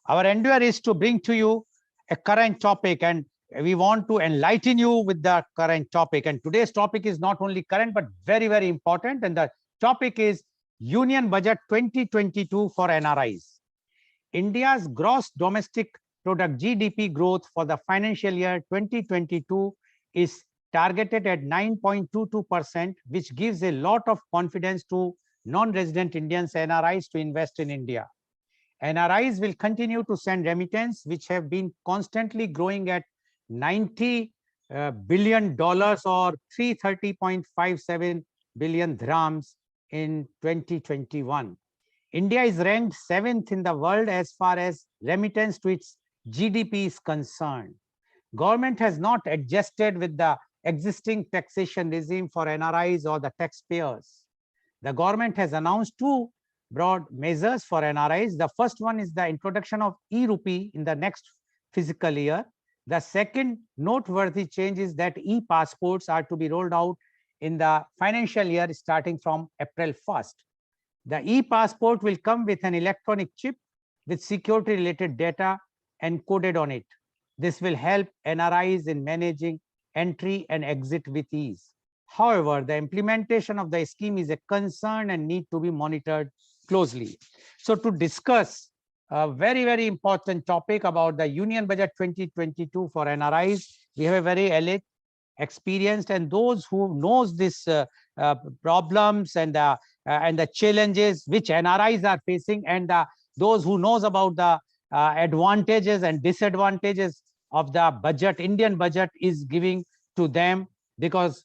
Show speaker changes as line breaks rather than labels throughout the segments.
Our endeavor is to bring to you a current topic, and we want to enlighten you with the current topic. And today's topic is not only current, but very, very important. And the topic is Union Budget 2022 for NRIs. India's gross domestic product GDP growth for the financial year 2022 is targeted at 9.22%, which gives a lot of confidence to non-resident Indians, NRIs, to invest in India. NRIs will continue to send remittance, which have been constantly growing at $90 billion or 330.57 billion dirhams in 2021. India is ranked 7th in the world as far as remittance to its GDP is concerned. Government has not adjusted with the existing taxation regime for NRIs or the taxpayers. The government has announced two broad measures for NRIs. The first one is the introduction of e-rupee in the next fiscal year. The second noteworthy change is that e-passports are to be rolled out in the financial year starting from April 1st. The e-passport will come with an electronic chip with security-related data encoded on it. This will help NRIs in managing entry and exit with ease. However, the implementation of the scheme is a concern and need to be monitored closely. So to discuss a very, very important topic about the Union Budget 2022 for NRIs, we have a very elite, experienced, and those who knows this problems and the challenges which NRIs are facing, and those who knows about the advantages and disadvantages of the budget, Indian budget is giving to them, because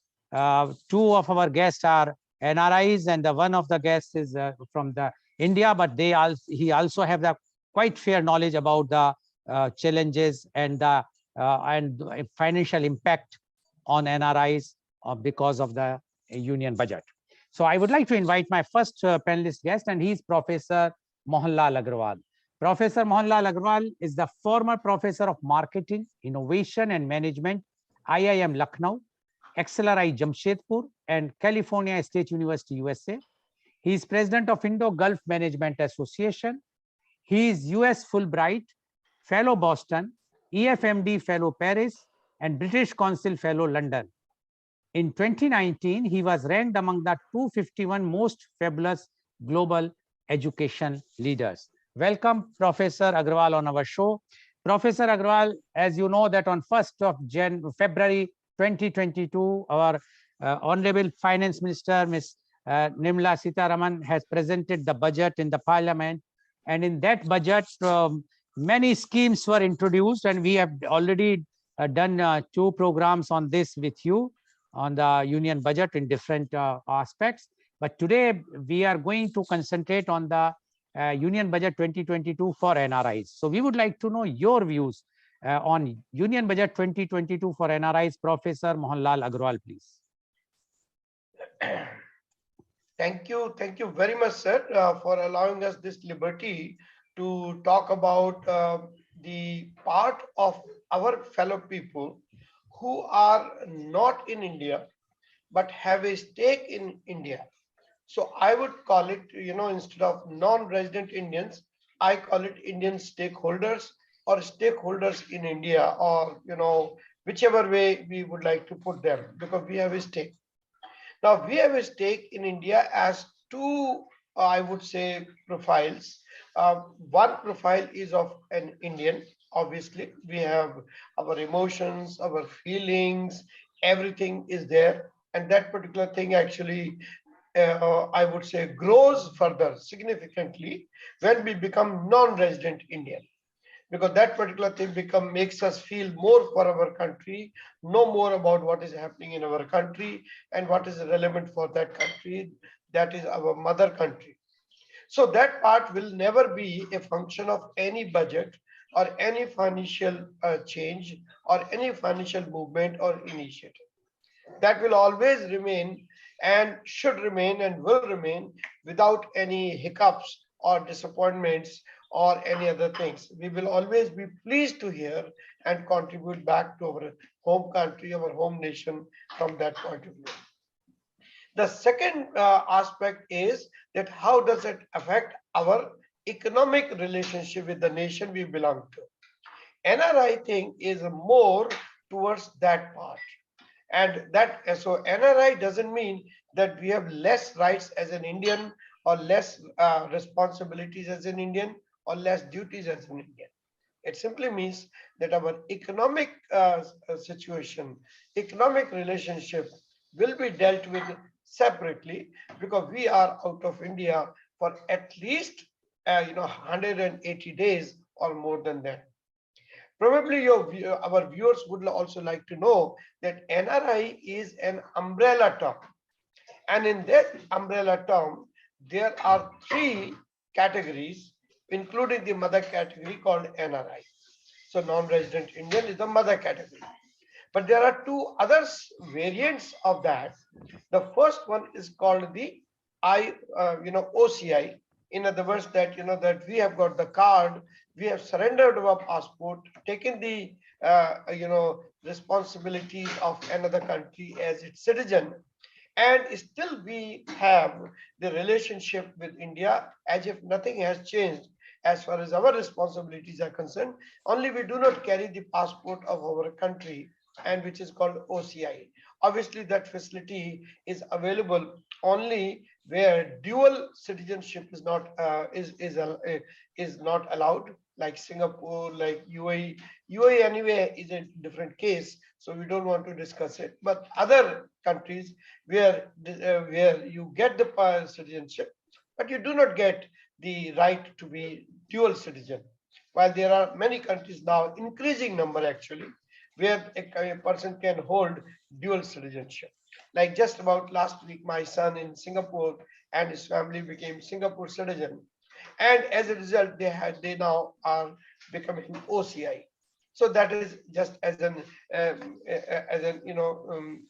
two of our guests are NRIs and the one of the guests is from the India, but he also have the quite fair knowledge about the challenges and the financial impact on NRIs because of the union budget. So I would like to invite my first panelist guest, and he is Professor Mohanlal Agrawal. Professor Mohanlal Agrawal is the former Professor of Marketing, Innovation and Management, IIM Lucknow, XLRI Jamshedpur, and California State University, USA. He is President of Indo-Gulf Management Association. He is US Fulbright Fellow Boston, EFMD Fellow Paris, and British Council Fellow London. In 2019, he was ranked among the 251 most fabulous global education leaders. Welcome, Professor Agrawal, on our show. Professor Agrawal, as you know that on 1st of February 2022, our Honorable Finance Minister, Ms. Nirmala Sitharaman, has presented the budget in the Parliament. And in that budget, many schemes were introduced, and we have already done two programs on this with you on the union budget in different aspects. But today we are going to concentrate on the Union Budget 2022 for NRIs. So we would like to know your views on Union Budget 2022 for NRIs. Professor Mohanlal Agrawal, please.
Thank you very much, sir, for allowing us this liberty to talk about the part of our fellow people who are not in India but have a stake in India. So I would call it, instead of non-resident Indians, I call it Indian stakeholders or stakeholders in India, or, whichever way we would like to put them, because we have a stake. Now, we have a stake in India as two, I would say, profiles. One profile is of an Indian. Obviously, we have our emotions, our feelings, everything is there. And that particular thing actually, I would say, grows further significantly when we become non-resident Indian, because that particular thing makes us feel more for our country, know more about what is happening in our country and what is relevant for that country, that is our mother country. So that part will never be a function of any budget or any financial change or any financial movement or initiative. That will always remain and should remain and will remain without any hiccups or disappointments or any other things. We will always be pleased to hear and contribute back to our home country, our home nation from that point of view. The second aspect is that how does it affect our economic relationship with the nation we belong to. NRI thing is more towards that part. And that, so NRI doesn't mean that we have less rights as an Indian, or less responsibilities as an Indian, or less duties as an Indian. It simply means that our economic situation, economic relationship will be dealt with separately, because we are out of India for at least 180 days or more than that. Probably our viewers would also like to know that NRI is an umbrella term. And in that umbrella term, there are three categories, including the mother category called NRI. So non-resident Indian is the mother category. But there are two other variants of that. The first one is called the OCI. In other words, that that we have got the card, we have surrendered our passport, taken the responsibilities of another country as its citizen, and still we have the relationship with India as if nothing has changed as far as our responsibilities are concerned. Only we do not carry the passport of our country, and which is called OCI. Obviously, that facility is available only where dual citizenship is not allowed, like Singapore, like UAE. UAE anyway is a different case, so we don't want to discuss it. But other countries where you get the citizenship, but you do not get the right to be dual citizen. While there are many countries now, increasing number actually, where a person can hold dual citizenship. Like just about last week, my son in Singapore and his family became Singapore citizen, and as a result, they now are becoming OCI. So that is just as an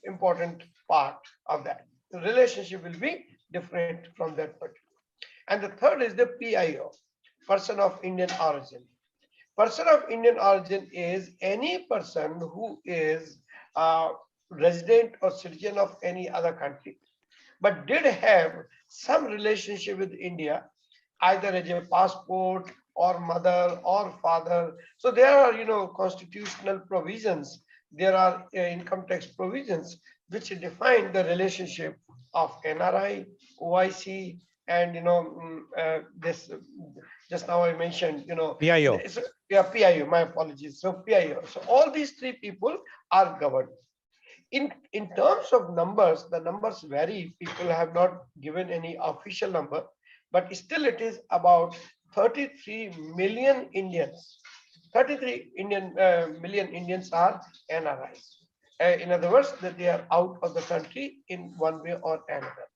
important part of that. The relationship will be different from that particular. And the third is the PIO, person of Indian origin. Person of Indian origin is any person who is a resident or citizen of any other country, but did have some relationship with India, either as a passport or mother or father. So there are, constitutional provisions. There are income tax provisions which define the relationship of NRI, OIC, and this just now I mentioned,
PIO.
yeah, PIO. My apologies. So PIO. So all these three people are governed. In terms of numbers, the numbers vary. People have not given any official number, but still it is about 33 million Indians. 33 million Indians are NRIs. In other words, that they are out of the country in one way or another.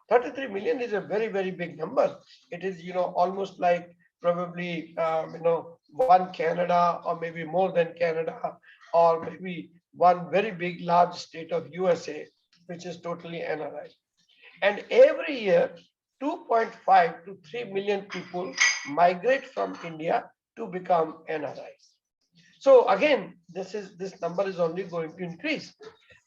33 million is a very, very big number. It is, almost like probably, one Canada, or maybe more than Canada, or maybe one very big, large state of USA, which is totally NRI. And every year, 2.5 to 3 million people migrate from India to become NRIs. So again, this number is only going to increase.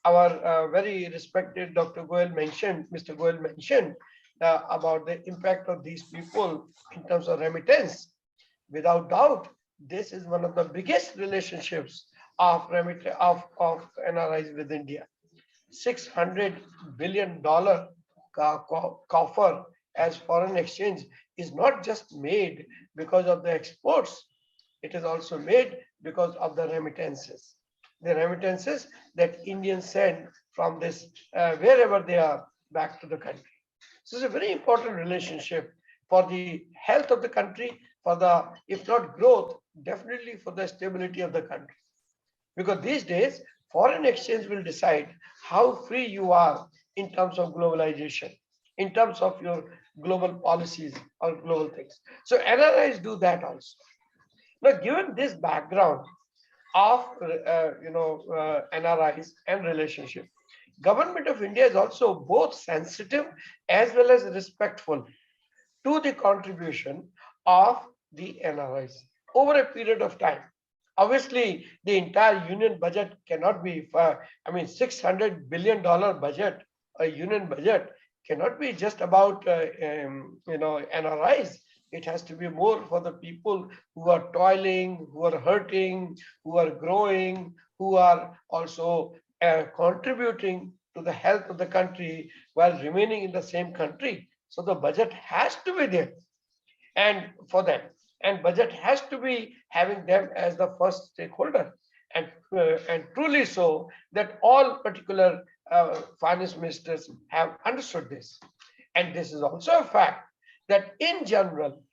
Our very respected Dr. Mr. Goel mentioned about the impact of these people in terms of remittance. Without doubt, this is one of the biggest relationships of NRIs with India. $600 billion coffer as foreign exchange is not just made because of the exports. It is also made because of the remittances. The remittances that Indians send from this wherever they are back to the country. So it's a very important relationship for the health of the country, for the, if not growth, definitely for the stability of the country. Because these days, foreign exchange will decide how free you are in terms of globalization, in terms of your global policies or global things. So NRIs do that also. Now, given this background of NRIs and relationship, Government of India is also both sensitive as well as respectful to the contribution of the NRIs over a period of time. Obviously, the entire union budget cannot be, $600 billion budget, a union budget cannot be just about, NRIs. It has to be more for the people who are toiling, who are hurting, who are growing, who are also contributing to the health of the country while remaining in the same country. So the budget has to be there and for them, and budget has to be having them as the first stakeholder, and truly so that all particular finance ministers have understood this. And this is also a fact that in general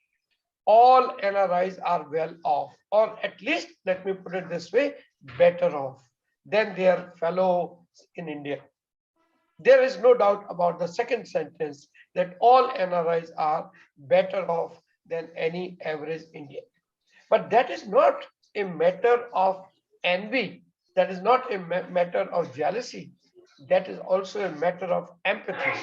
all NRIs are well off, or at least let me put it this way, better off than their fellow in India. There is no doubt about the second sentence that all NRIs are better off than any average Indian. But that is not a matter of envy. That is not a matter of jealousy. That is also a matter of empathy.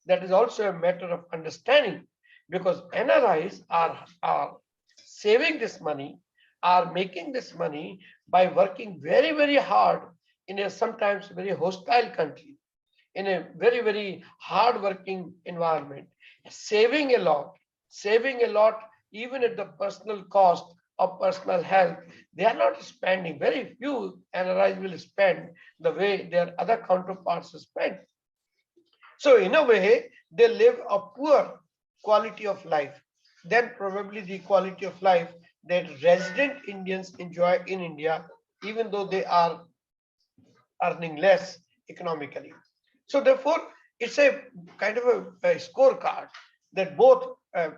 That is also a matter of understanding, because NRIs are saving this money, are making this money by working very, very hard in a sometimes very hostile country, in a very, very hard working environment, saving a lot, even at the personal cost of personal health. They are not spending, very few NRIs will spend the way their other counterparts spend. So in a way, they live a poor quality of life than probably the quality of life that resident Indians enjoy in India, even though they are earning less economically. So therefore, it's a kind of a scorecard that both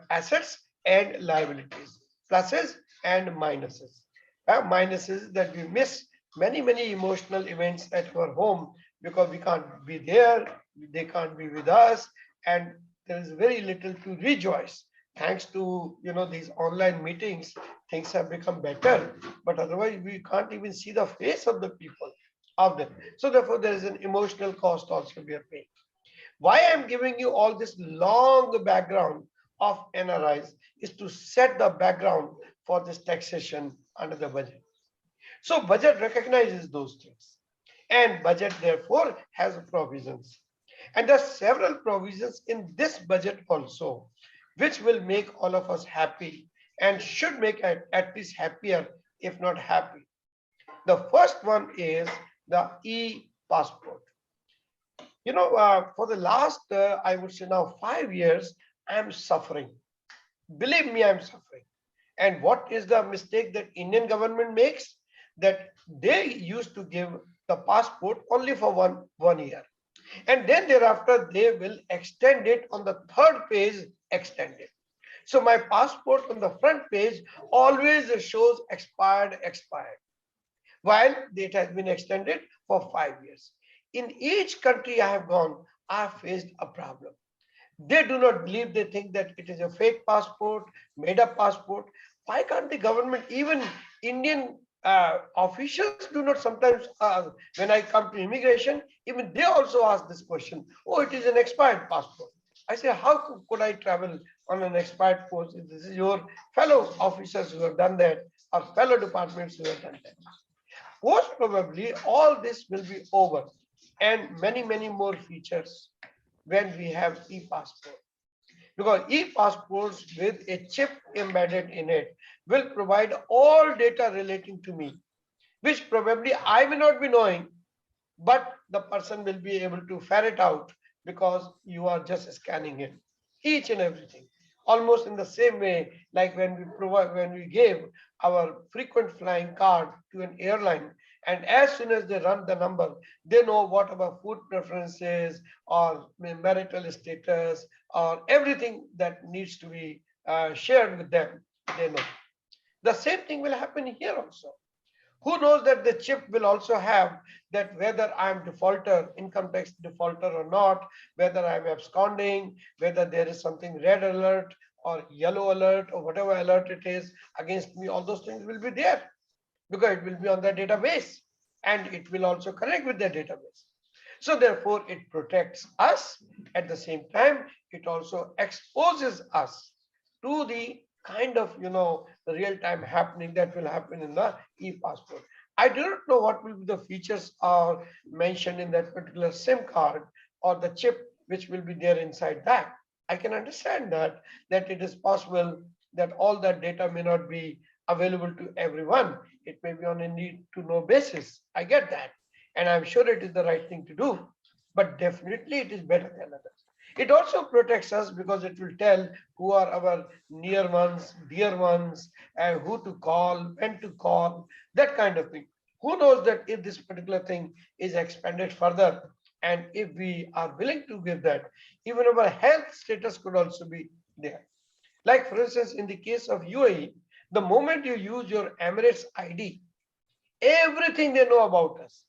assets and liabilities, pluses and minuses. Minuses that we miss many, many emotional events at our home because we can't be there, they can't be with us, and there is very little to rejoice. Thanks to these online meetings, things have become better, but otherwise we can't even see the face of the people of them. So therefore, there is an emotional cost also we are paying. Why I'm giving you all this long background of NRIs is to set the background for this taxation under the budget. So budget recognizes those things, and budget therefore has provisions. And there are several provisions in this budget also, which will make all of us happy and should make at least happier, if not happy. The first one is the e-passport. For the last, I would say now 5 years, I'm suffering. Believe me, I'm suffering. And what is the mistake that Indian government makes? That they used to give the passport only for one year. And then thereafter, they will extend it on the third page, extend it. So my passport on the front page always shows expired, expired, while it has been extended for 5 years. In each country I have gone, I have faced a problem. They do not believe, they think that it is a fake passport, made up passport. Why can't the government, even Indian officials do not sometimes, when I come to immigration, even they also ask this question, oh, it is an expired passport. I say, how could I travel on an expired passport? This is your fellow officers who have done that, or fellow departments who have done that. Most probably all this will be over, and many, many more features when we have e-passport. Because e-passports with a chip embedded in it will provide all data relating to me, which probably I may not be knowing, but the person will be able to ferret out because you are just scanning it, each and everything. Almost in the same way, like when we gave our frequent flying card to an airline, and as soon as they run the number, they know what our food preferences or marital status or everything that needs to be shared with them, they know. The same thing will happen here also. Who knows that the chip will also have that whether I'm defaulter, income tax defaulter or not, whether I'm absconding, whether there is something red alert or yellow alert or whatever alert it is against me, all those things will be there because it will be on the database and it will also connect with the database. So therefore it protects us. At the same time, it also exposes us to the kind of the real-time happening that will happen in the e-passport. I do not know what will be the features are mentioned in that particular SIM card or the chip which will be there inside that. I can understand that it is possible that all that data may not be available to everyone. It may be on a need to know basis. I get that. And I'm sure it is the right thing to do, but definitely it is better than others. It also protects us because it will tell who are our near ones, dear ones, and who to call, when to call, that kind of thing. Who knows that if this particular thing is expanded further, and if we are willing to give that, even our health status could also be there. Like for instance, in the case of UAE, the moment you use your Emirates ID, everything they know about us.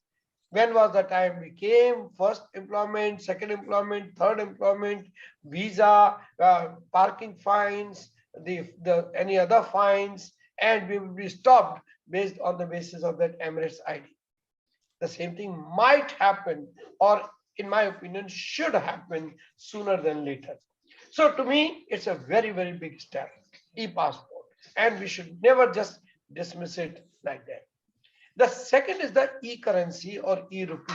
When was the time we came, first employment, second employment, third employment, visa, parking fines, the any other fines, and we will be stopped based on the basis of that Emirates ID. The same thing might happen, or in my opinion, should happen sooner than later. So to me, it's a very, very big step, e-passport, and we should never just dismiss it like that. The second is the e-currency or e-rupee.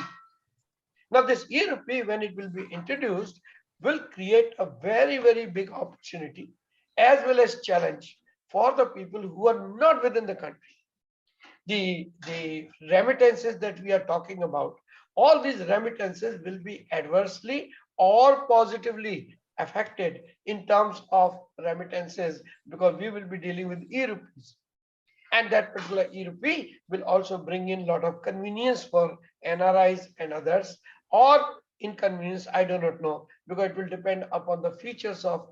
Now this e-rupee, when it will be introduced, will create a very, very big opportunity as well as challenge for the people who are not within the country. The remittances that we are talking about, all these remittances will be adversely or positively affected in terms of remittances, because we will be dealing with e-rupees, and that particular e-rupee will also bring in a lot of convenience for NRIs and others, or inconvenience, I do not know, because it will depend upon the features of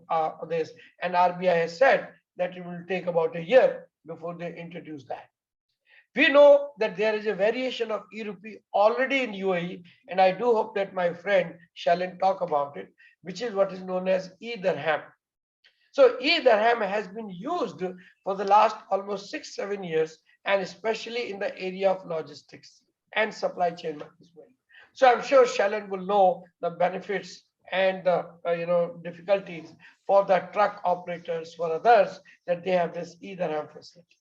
this, and RBI has said that it will take about a year before they introduce that. We know that there is a variation of e-rupee already in UAE, and I do hope that my friend Shalin talk about it, which is what is known as e-dirham. So e-dirham has been used for the last almost 6-7 years, and especially in the area of logistics and supply chain management. So I'm sure Shalin will know the benefits and the difficulties for the truck operators, for others, that they have this e-dirham facility.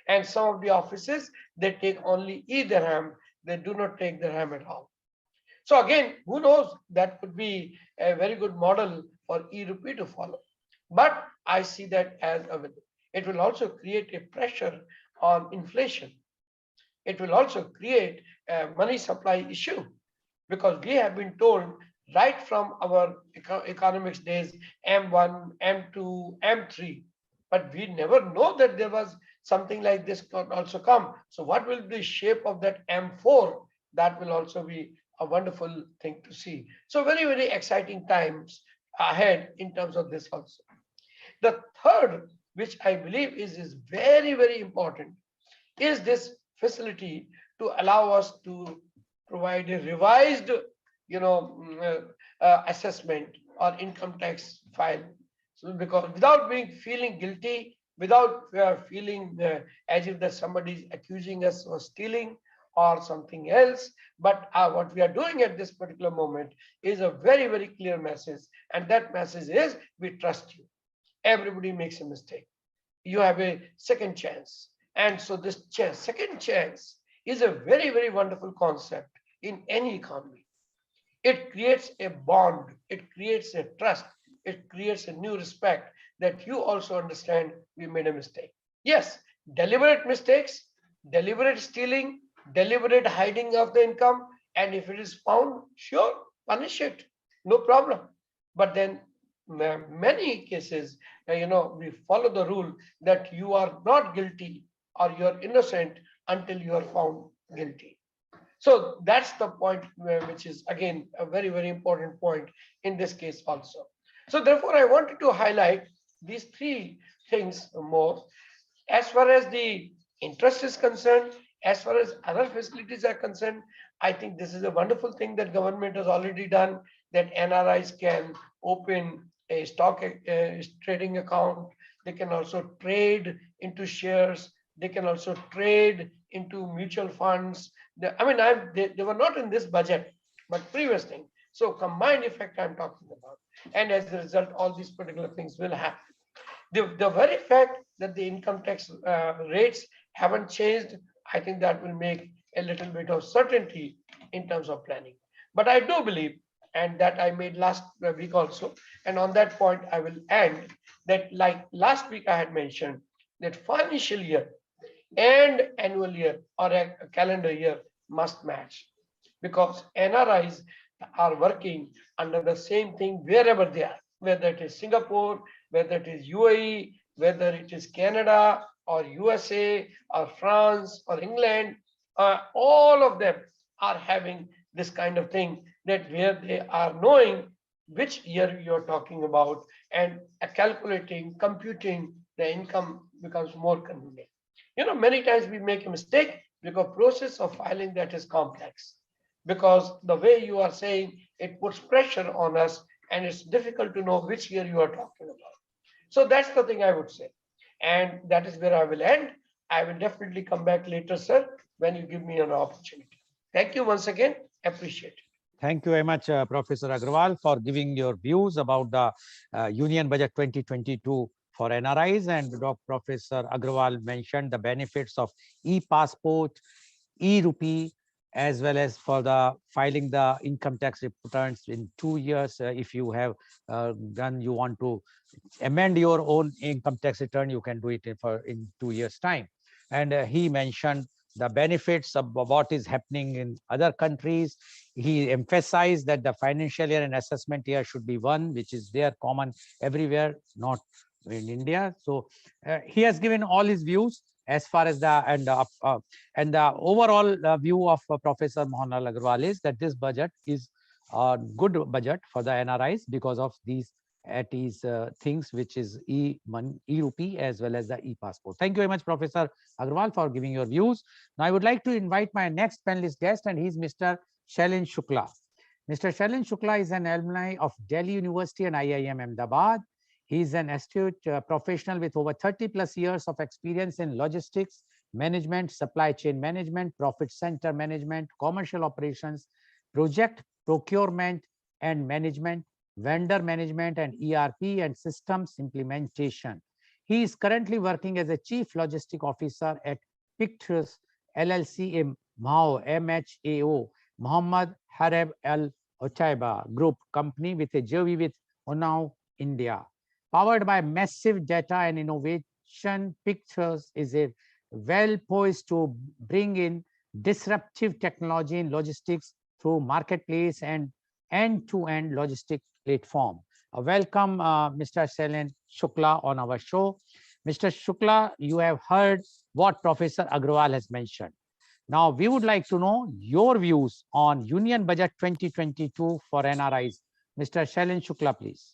And some of the offices, they take only e-dirham, they do not take dirham at all. So again, who knows, that could be a very good model for e-rupee to follow. But I see that as a win. It will also create a pressure on inflation. It will also create a money supply issue, because we have been told right from our economics days, M1, M2, M3, but we never know that there was something like this could also come. So what will be the shape of that M4? That will also be a wonderful thing to see. So very, very exciting times ahead in terms of this also. The third, which I believe is very, very important, is this facility to allow us to provide a revised, assessment or income tax file. So because without feeling guilty, without feeling as if that somebody is accusing us of stealing or something else, but what we are doing at this particular moment is a very, very clear message, and that message is we trust you. Everybody makes a mistake. You have a second chance, and so this second chance is a very, very wonderful concept in any economy. It creates a bond, it creates a trust, it creates a new respect, that you also understand we made a mistake. Yes, deliberate mistakes, deliberate stealing, deliberate hiding of the income, and if it is found, sure, punish it, no problem. But then many cases, we follow the rule that you are not guilty or you are innocent until you are found guilty. So that's the point, which is again a very, very important point in this case also. So therefore, I wanted to highlight these three things more. As far as the interest is concerned, as far as other facilities are concerned, I think this is a wonderful thing that government has already done, that NRIs can open a stock trading account. They can also trade into shares. They can also trade into mutual funds. They were not in this budget, but previous thing. So combined effect I'm talking about. And as a result, all these particular things will happen. The very fact that the income tax rates haven't changed, I think that will make a little bit of certainty in terms of planning. But I do believe, and that I made last week also. And on that point, I will end that, like last week I had mentioned, that financial year and annual year or a calendar year must match, because NRIs are working under the same thing wherever they are, whether it is Singapore, whether it is UAE, whether it is Canada or USA or France or England. All of them are having this kind of thing, that where they are knowing which year you're talking about, and calculating, computing the income becomes more convenient. Many times we make a mistake because process of filing that is complex, because the way you are saying it puts pressure on us, and it's difficult to know which year you are talking about. So that's the thing I would say, and that is where I will end. I will definitely come back later, sir, when you give me an opportunity. Thank you once again. Appreciate it.
Thank you very much, Professor Agrawal, for giving your views about the Union Budget 2022 for NRIs. And Professor Agrawal mentioned the benefits of e-passport, e-rupee, as well as for the filing the income tax returns in 2 years. If you have you want to amend your own income tax return, you can do it in 2 years' time. And he mentioned the benefits of what is happening in other countries. He emphasized that the financial year and assessment year should be one, which is there common everywhere, not in India. So he has given all his views as far as the overall view of Professor Mohanlal Agrawal is that this budget is a good budget for the NRIs because of these at ease things, which is e-rupee as well as the e-passport. Thank you very much, Professor Agrawal, for giving your views. Now, I would like to invite my next panelist guest, and he's Mr. Shalin Shukla. Mr. Shalin Shukla is an alumni of Delhi University and IIM Ahmedabad. He is an astute professional with over 30 plus years of experience in logistics, management, supply chain management, profit center management, commercial operations, project procurement and management, vendor management, and ERP and systems implementation. He is currently working as a chief logistic officer at Pictures LLC in MHAO, Muhammad Hareb Al Otaiba Group company with a JV with Unnao, India. Powered by massive data and innovation, Pictures is a well poised to bring in disruptive technology in logistics through marketplace and end-to-end logistic platform. Welcome, Mr. Shalin Shukla on our show. Mr. Shukla, you have heard what Professor Agrawal has mentioned. Now, we would like to know your views on Union Budget 2022 for NRIs. Mr. Shalin Shukla, please.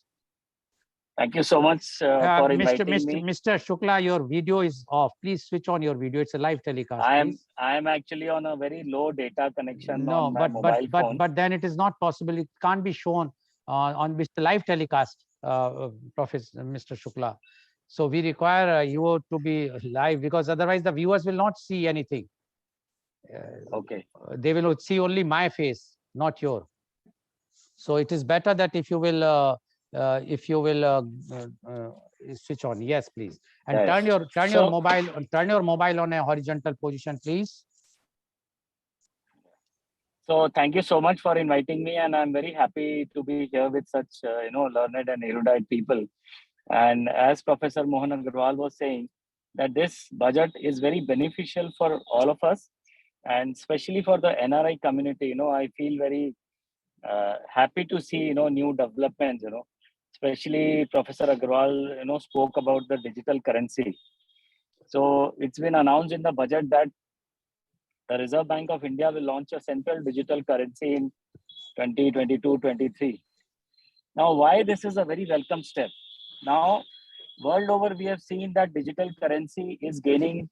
Thank you so much for inviting me.
Mr. Shukla, your video is off. Please switch on your video. It's a live telecast.
I am actually on a very low data connection on my mobile phone.
But then it is not possible. It can't be shown on the live telecast, Professor Mr. Shukla. So we require you to be live, because otherwise the viewers will not see anything.
Okay.
They will see only my face, not your. So it is better that if you will switch on. Yes, please. And yes. turn your mobile on a horizontal position, please.
So thank you so much for inviting me, and I'm very happy to be here with such learned and erudite people. And as Professor Mohan Agrawal was saying, that this budget is very beneficial for all of us, and especially for the NRI community. I feel very happy to see new developments. Especially Professor Agrawal spoke about the digital currency. So it's been announced in the budget that the Reserve Bank of India will launch a central digital currency in 2022-23. Now, why this is a very welcome step? Now, world over, we have seen that digital currency is gaining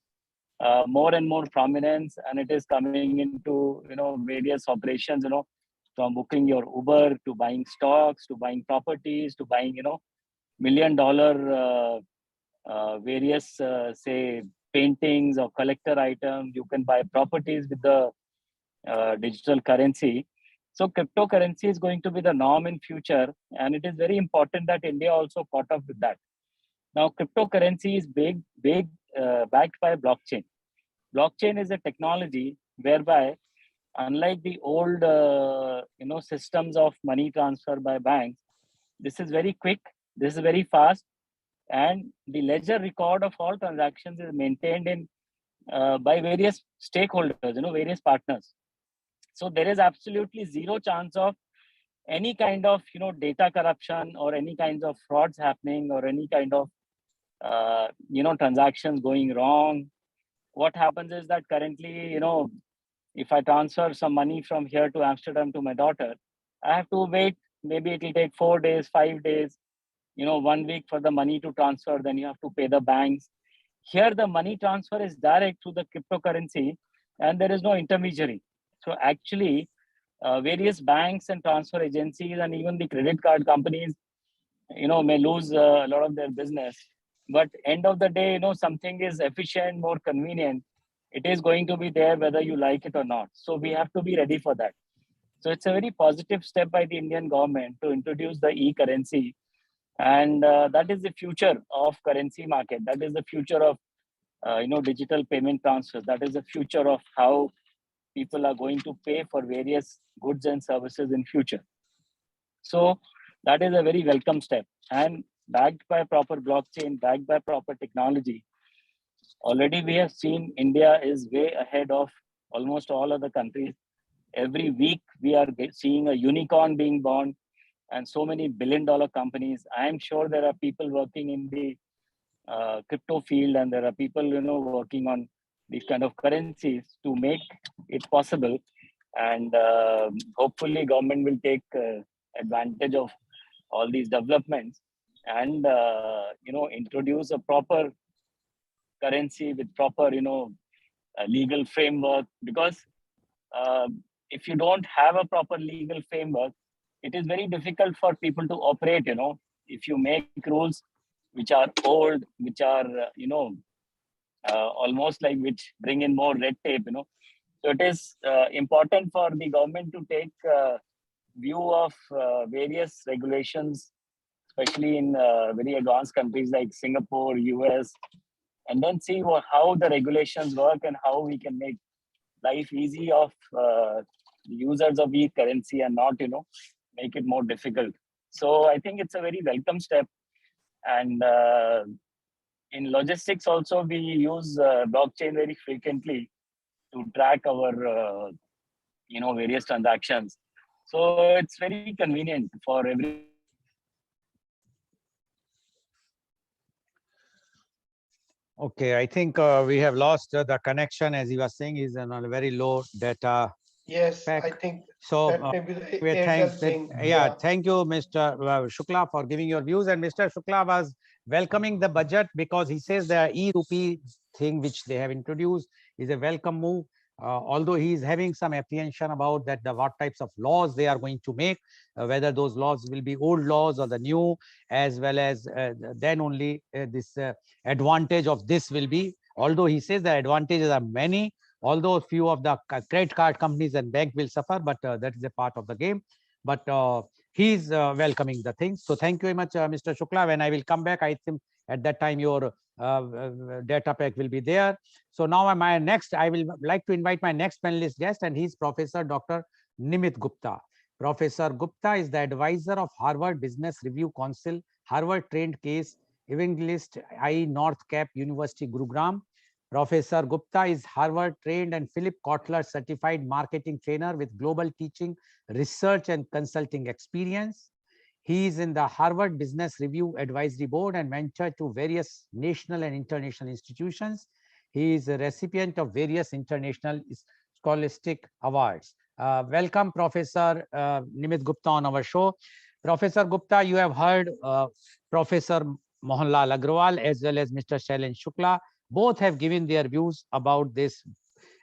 more and more prominence, and it is coming into various operations. From booking your Uber to buying stocks to buying properties to buying $1 million various say paintings or collector items. You can buy properties with the digital currency. So cryptocurrency is going to be the norm in future, and it is very important that India also caught up with that. Now, cryptocurrency is backed by blockchain. Blockchain is a technology whereby unlike the old, systems of money transfer by banks, this is very quick, this is very fast, and the ledger record of all transactions is maintained in by various stakeholders, various partners. So there is absolutely zero chance of any kind of, data corruption or any kinds of frauds happening or any kind of, transactions going wrong. What happens is that currently, if I transfer some money from here to Amsterdam to my daughter, I have to wait. Maybe it will take 4 days, 5 days, 1 week for the money to transfer. Then you have to pay the banks. Here, the money transfer is direct through the cryptocurrency and there is no intermediary. So actually, various banks and transfer agencies and even the credit card companies, may lose a lot of their business. But end of the day, something is efficient, more convenient. It is going to be there whether you like it or not. So we have to be ready for that. So it's a very positive step by the Indian government to introduce the e-currency. And that is the future of currency market. That is the future of, digital payment transfers. That is the future of how people are going to pay for various goods and services in future. So that is a very welcome step, and backed by proper blockchain, backed by proper technology. Already we have seen India is way ahead of almost all other countries. Every week we are seeing a unicorn being born and so many billion-dollar companies. I am sure there are people working in the crypto field, and there are people, working on these kind of currencies to make it possible. And hopefully government will take advantage of all these developments and, introduce a proper currency with proper, legal framework. Because if you don't have a proper legal framework, it is very difficult for people to operate. If you make rules which are old, which are, almost like which bring in more red tape, So it is important for the government to take view of various regulations, especially in very advanced countries like Singapore, US, and then see how the regulations work and how we can make life easy of users of e-currency and not, make it more difficult. So I think it's a very welcome step. And in logistics also, we use blockchain very frequently to track our, various transactions. So it's very convenient for every.
Okay, I think we have lost the connection. As you were saying, is on a very low data
Yes,
pack.
I think
So
that may be the
we're
Airtel thing.
yeah, thank you, Mr. Shukla, for giving your views. And Mr. Shukla was welcoming the budget because he says the e-rupee thing which they have introduced is a welcome move. Although he is having some apprehension about that, what types of laws they are going to make, whether those laws will be old laws or the new, as well as then only this advantage of this will be. Although he says the advantages are many, although a few of the credit card companies and bank will suffer, but that is a part of the game. But he's welcoming the things. So thank you very much, Mr. Shukla. When I will come back, I think at that time your data pack will be there. So now I will like to invite my next panelist guest, and he's Professor Dr. Nimit Gupta. Professor Gupta is the advisor of Harvard Business Review Council, Harvard trained case evangelist, North Cap University, Gurugram. Professor Gupta is Harvard trained and Philip Kotler certified marketing trainer with global teaching, research and consulting experience. He is in the Harvard Business Review Advisory Board and mentor to various national and international institutions. He is a recipient of various international scholastic awards. Welcome, Professor Nimit Gupta, on our show. Professor Gupta, you have heard Professor Mohanlal Agrawal as well as Mr. Shalin Shukla. Both have given their views about this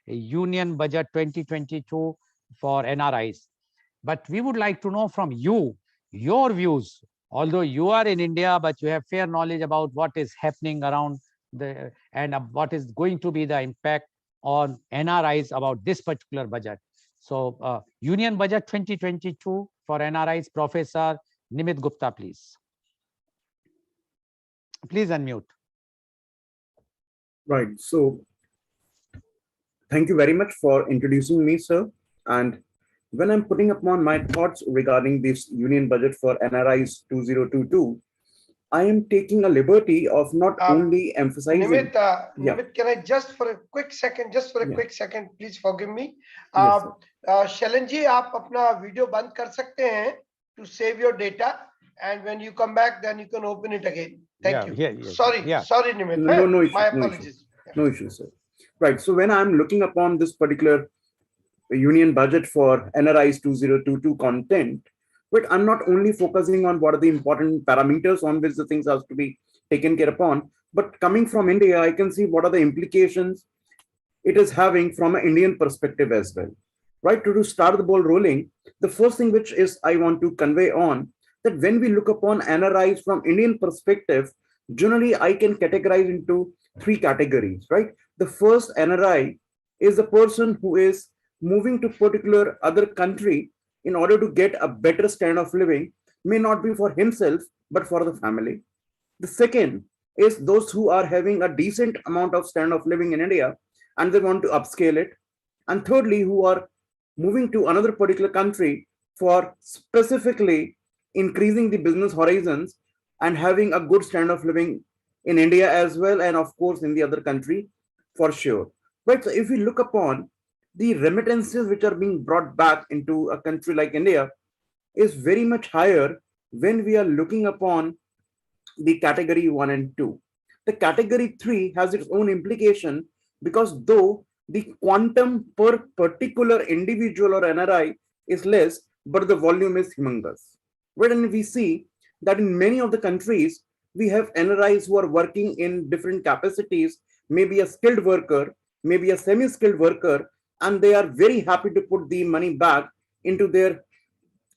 Union Budget 2022 for NRIs. But we would like to know from you, your views. Although you are in India, but you have fair knowledge about what is happening around and what is going to be the impact on NRIs about this particular budget. So Union Budget 2022 for NRIs, Professor Nimit Gupta, please. Please unmute.
Right. So thank you very much for introducing me, sir. And when I'm putting upon my thoughts regarding this union budget for NRIs 2022, I am taking a liberty of not only emphasizing. Yeah,
Nimit, can I just for a quick second,
yeah,
please forgive me.
yes, sir.
Shalin ji, आप अपना video बंद कर सकते हैं to save your data, and when you come back, then you can open it again. Thank you. Sorry, Nimit.
No issue,
My
no issue,
apologies.
no issue, sir. Right. So when I'm looking upon this particular union budget for NRI's 2022 content, but I'm not only focusing on what are the important parameters on which the things has to be taken care upon, but coming from India, I can see what are the implications it is having from an Indian perspective as well. Right, to start the ball rolling, the first thing which is I want to convey on that when we look upon NRIs from Indian perspective, generally I can categorize into three categories, right? The first NRI is the person who is moving to particular other country in order to get a better standard of living, may not be for himself, but for the family. The second is those who are having a decent amount of standard of living in India and they want to upscale it. And thirdly, who are moving to another particular country for specifically increasing the business horizons and having a good standard of living in India as well, and of course in the other country for sure. Right. So if we look upon the remittances which are being brought back into a country like India is very much higher when we are looking upon the category 1 and 2. The category 3 has its own implication because though the quantum per particular individual or NRI is less, but the volume is humongous. Right? And we see that in many of the countries, we have NRIs who are working in different capacities, maybe a skilled worker, maybe a semi-skilled worker, and they are very happy to put the money back into their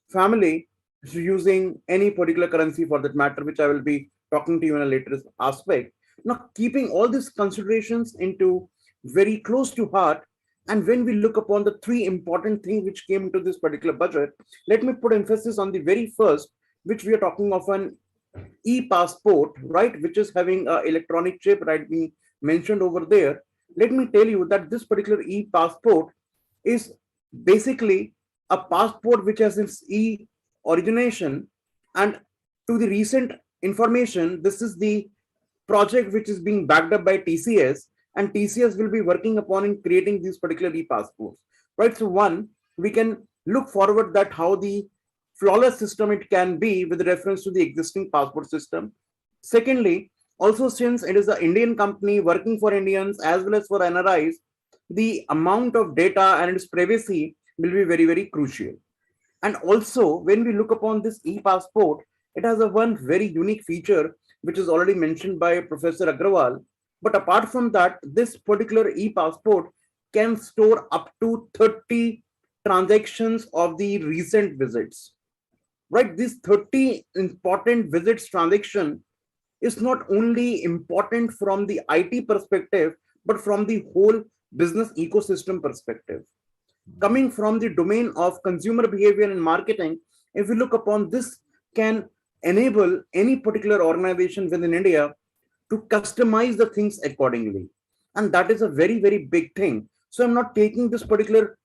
family using any particular currency for that matter, which I will be talking to you in a later aspect. Now, keeping all these considerations into very close to heart, and when we look upon the three important things which came into this particular budget, let me put emphasis on the very first, which we are talking of an e-passport, right, which is having an electronic chip, right, being mentioned over there. Let me tell you that this particular e-passport is basically a passport which has its e-origination, and to the recent information, this is the project which is being backed up by TCS, and TCS will be working upon in creating these particular e-passports, right? So one, we can look forward that how the flawless system it can be with reference to the existing passport system. Secondly, also since it is an Indian company working for Indians as well as for NRIs, the amount of data and its privacy will be very, very crucial. And also, when we look upon this e-passport, it has a one very unique feature, which is already mentioned by Professor Agrawal. But apart from that, this particular e-passport can store up to 30 transactions of the recent visits. Right? This 30 important visits transaction is not only important from the IT perspective, but from the whole business ecosystem perspective. Coming from the domain of consumer behavior and marketing, if we look upon this, can enable any particular organization within India to customize the things accordingly. And that is a very, very big thing. So I'm not taking this particular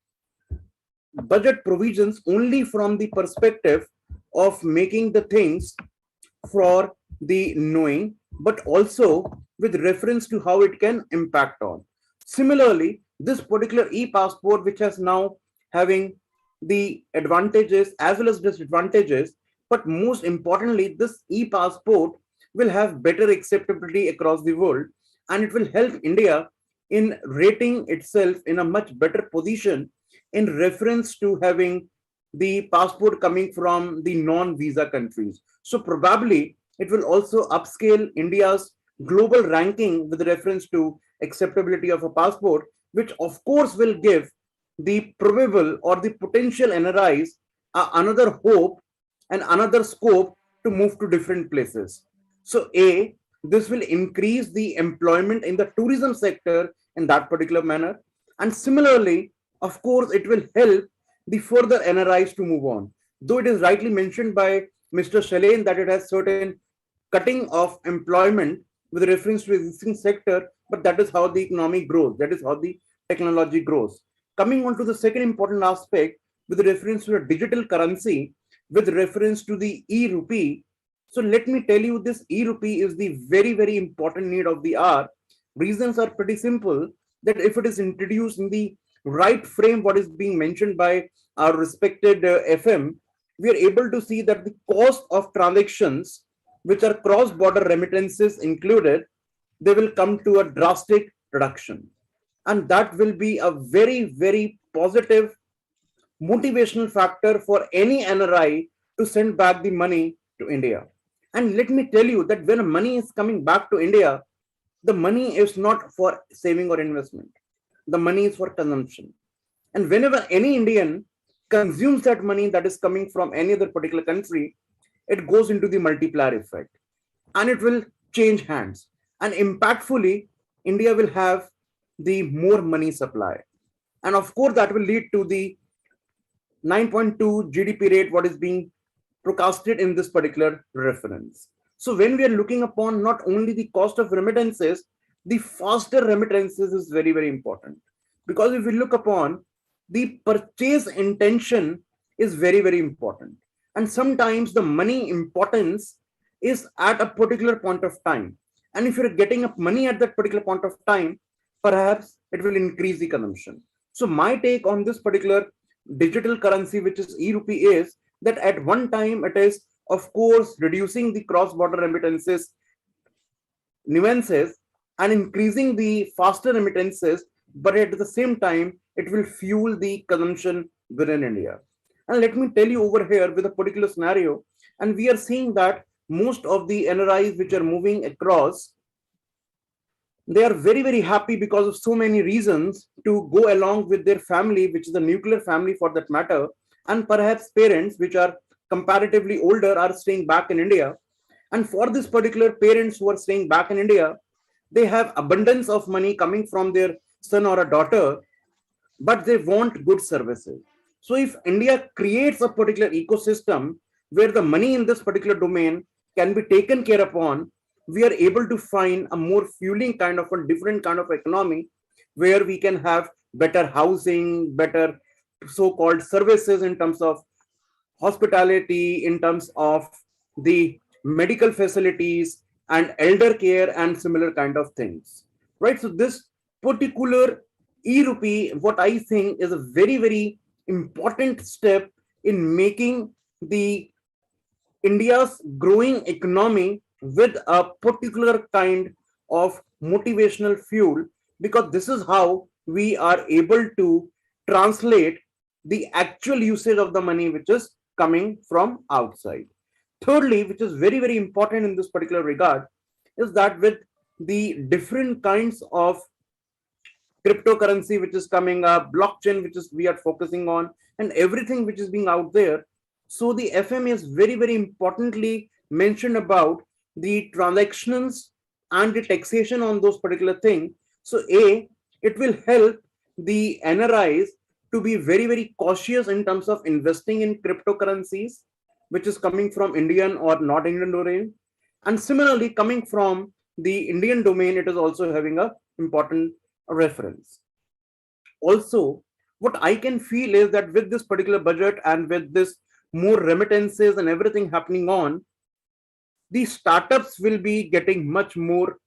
budget provisions only from the perspective of making the things for the knowing, but also with reference to how it can impact on. Similarly, this particular e-passport, which has now having the advantages as well as disadvantages, but most importantly, this e-passport will have better acceptability across the world, and it will help India in rating itself in a much better position in reference to having the passport coming from the non-visa countries. So probably it will also upscale India's global ranking with reference to acceptability of a passport, which of course will give the probable or the potential NRIs another hope and another scope to move to different places. So A, this will increase the employment in the tourism sector in that particular manner. And similarly, of course, it will help the further NRIs to move on. Though it is rightly mentioned by Mr. Shalin that it has certain cutting of employment with reference to existing sector, but that is how the economy grows. That is how the technology grows. coming on to the second important aspect with reference to a digital currency, with reference to the e-rupee. So let me tell you, this e-rupee is the very, very important need of the hour. Reasons are pretty simple, that if it is introduced in the right frame, what is being mentioned by our respected FM, we are able to see that the cost of transactions, which are cross-border remittances included, they will come to a drastic reduction. And that will be a very, very positive motivational factor for any NRI to send back the money to India. And let me tell you that when money is coming back to India, the money is not for saving or investment. The money is for consumption. And whenever any Indian consumes that money that is coming from any other particular country, it goes into the multiplier effect and it will change hands. And impactfully, India will have the more money supply. And of course, that will lead to the 9.2 GDP rate, what is being forecasted in this particular reference. So when we are looking upon not only the cost of remittances, the faster remittances is very, very important. Because if we look upon the purchase intention is very, very important. And sometimes the money importance is at a particular point of time. And if you're getting up money at that particular point of time, perhaps it will increase the consumption. So my take on this particular digital currency, which is e-rupee, is that at one time it is, of course, reducing the cross-border remittances nuances and increasing the faster remittances, but at the same time, it will fuel the consumption within India. And let me tell you over here with a particular scenario, and we are seeing that most of the NRIs which are moving across, they are very, very happy because of so many reasons to go along with their family, which is a nuclear family for that matter, and perhaps parents which are comparatively older are staying back in India. And for this particular parents who are staying back in India, they have abundance of money coming from their son or a daughter, but they want good services. So if India creates a particular ecosystem where the money in this particular domain can be taken care upon, we are able to find a more fueling kind of a different kind of economy where we can have better housing, better so-called services in terms of hospitality, in terms of the medical facilities and elder care and similar kind of things, right? So this particular e-rupee, what I think is a very, very important step in making the India's growing economy with a particular kind of motivational fuel, because this is how we are able to translate the actual usage of the money which is coming from outside. Thirdly, which is very, very important in this particular regard, is that with the different kinds of cryptocurrency which is coming up, blockchain which is we are focusing on, and everything which is being out there, so the FM is very, very importantly mentioned about the transactions and the taxation on those particular things. So it will help the NRIs to be very, very cautious in terms of investing in cryptocurrencies, which is coming from Indian or not Indian domain. And similarly, coming from the Indian domain, it is also having a important reference. Also, what I can feel is that with this particular budget and with this more remittances and everything happening on, the startups will be getting much more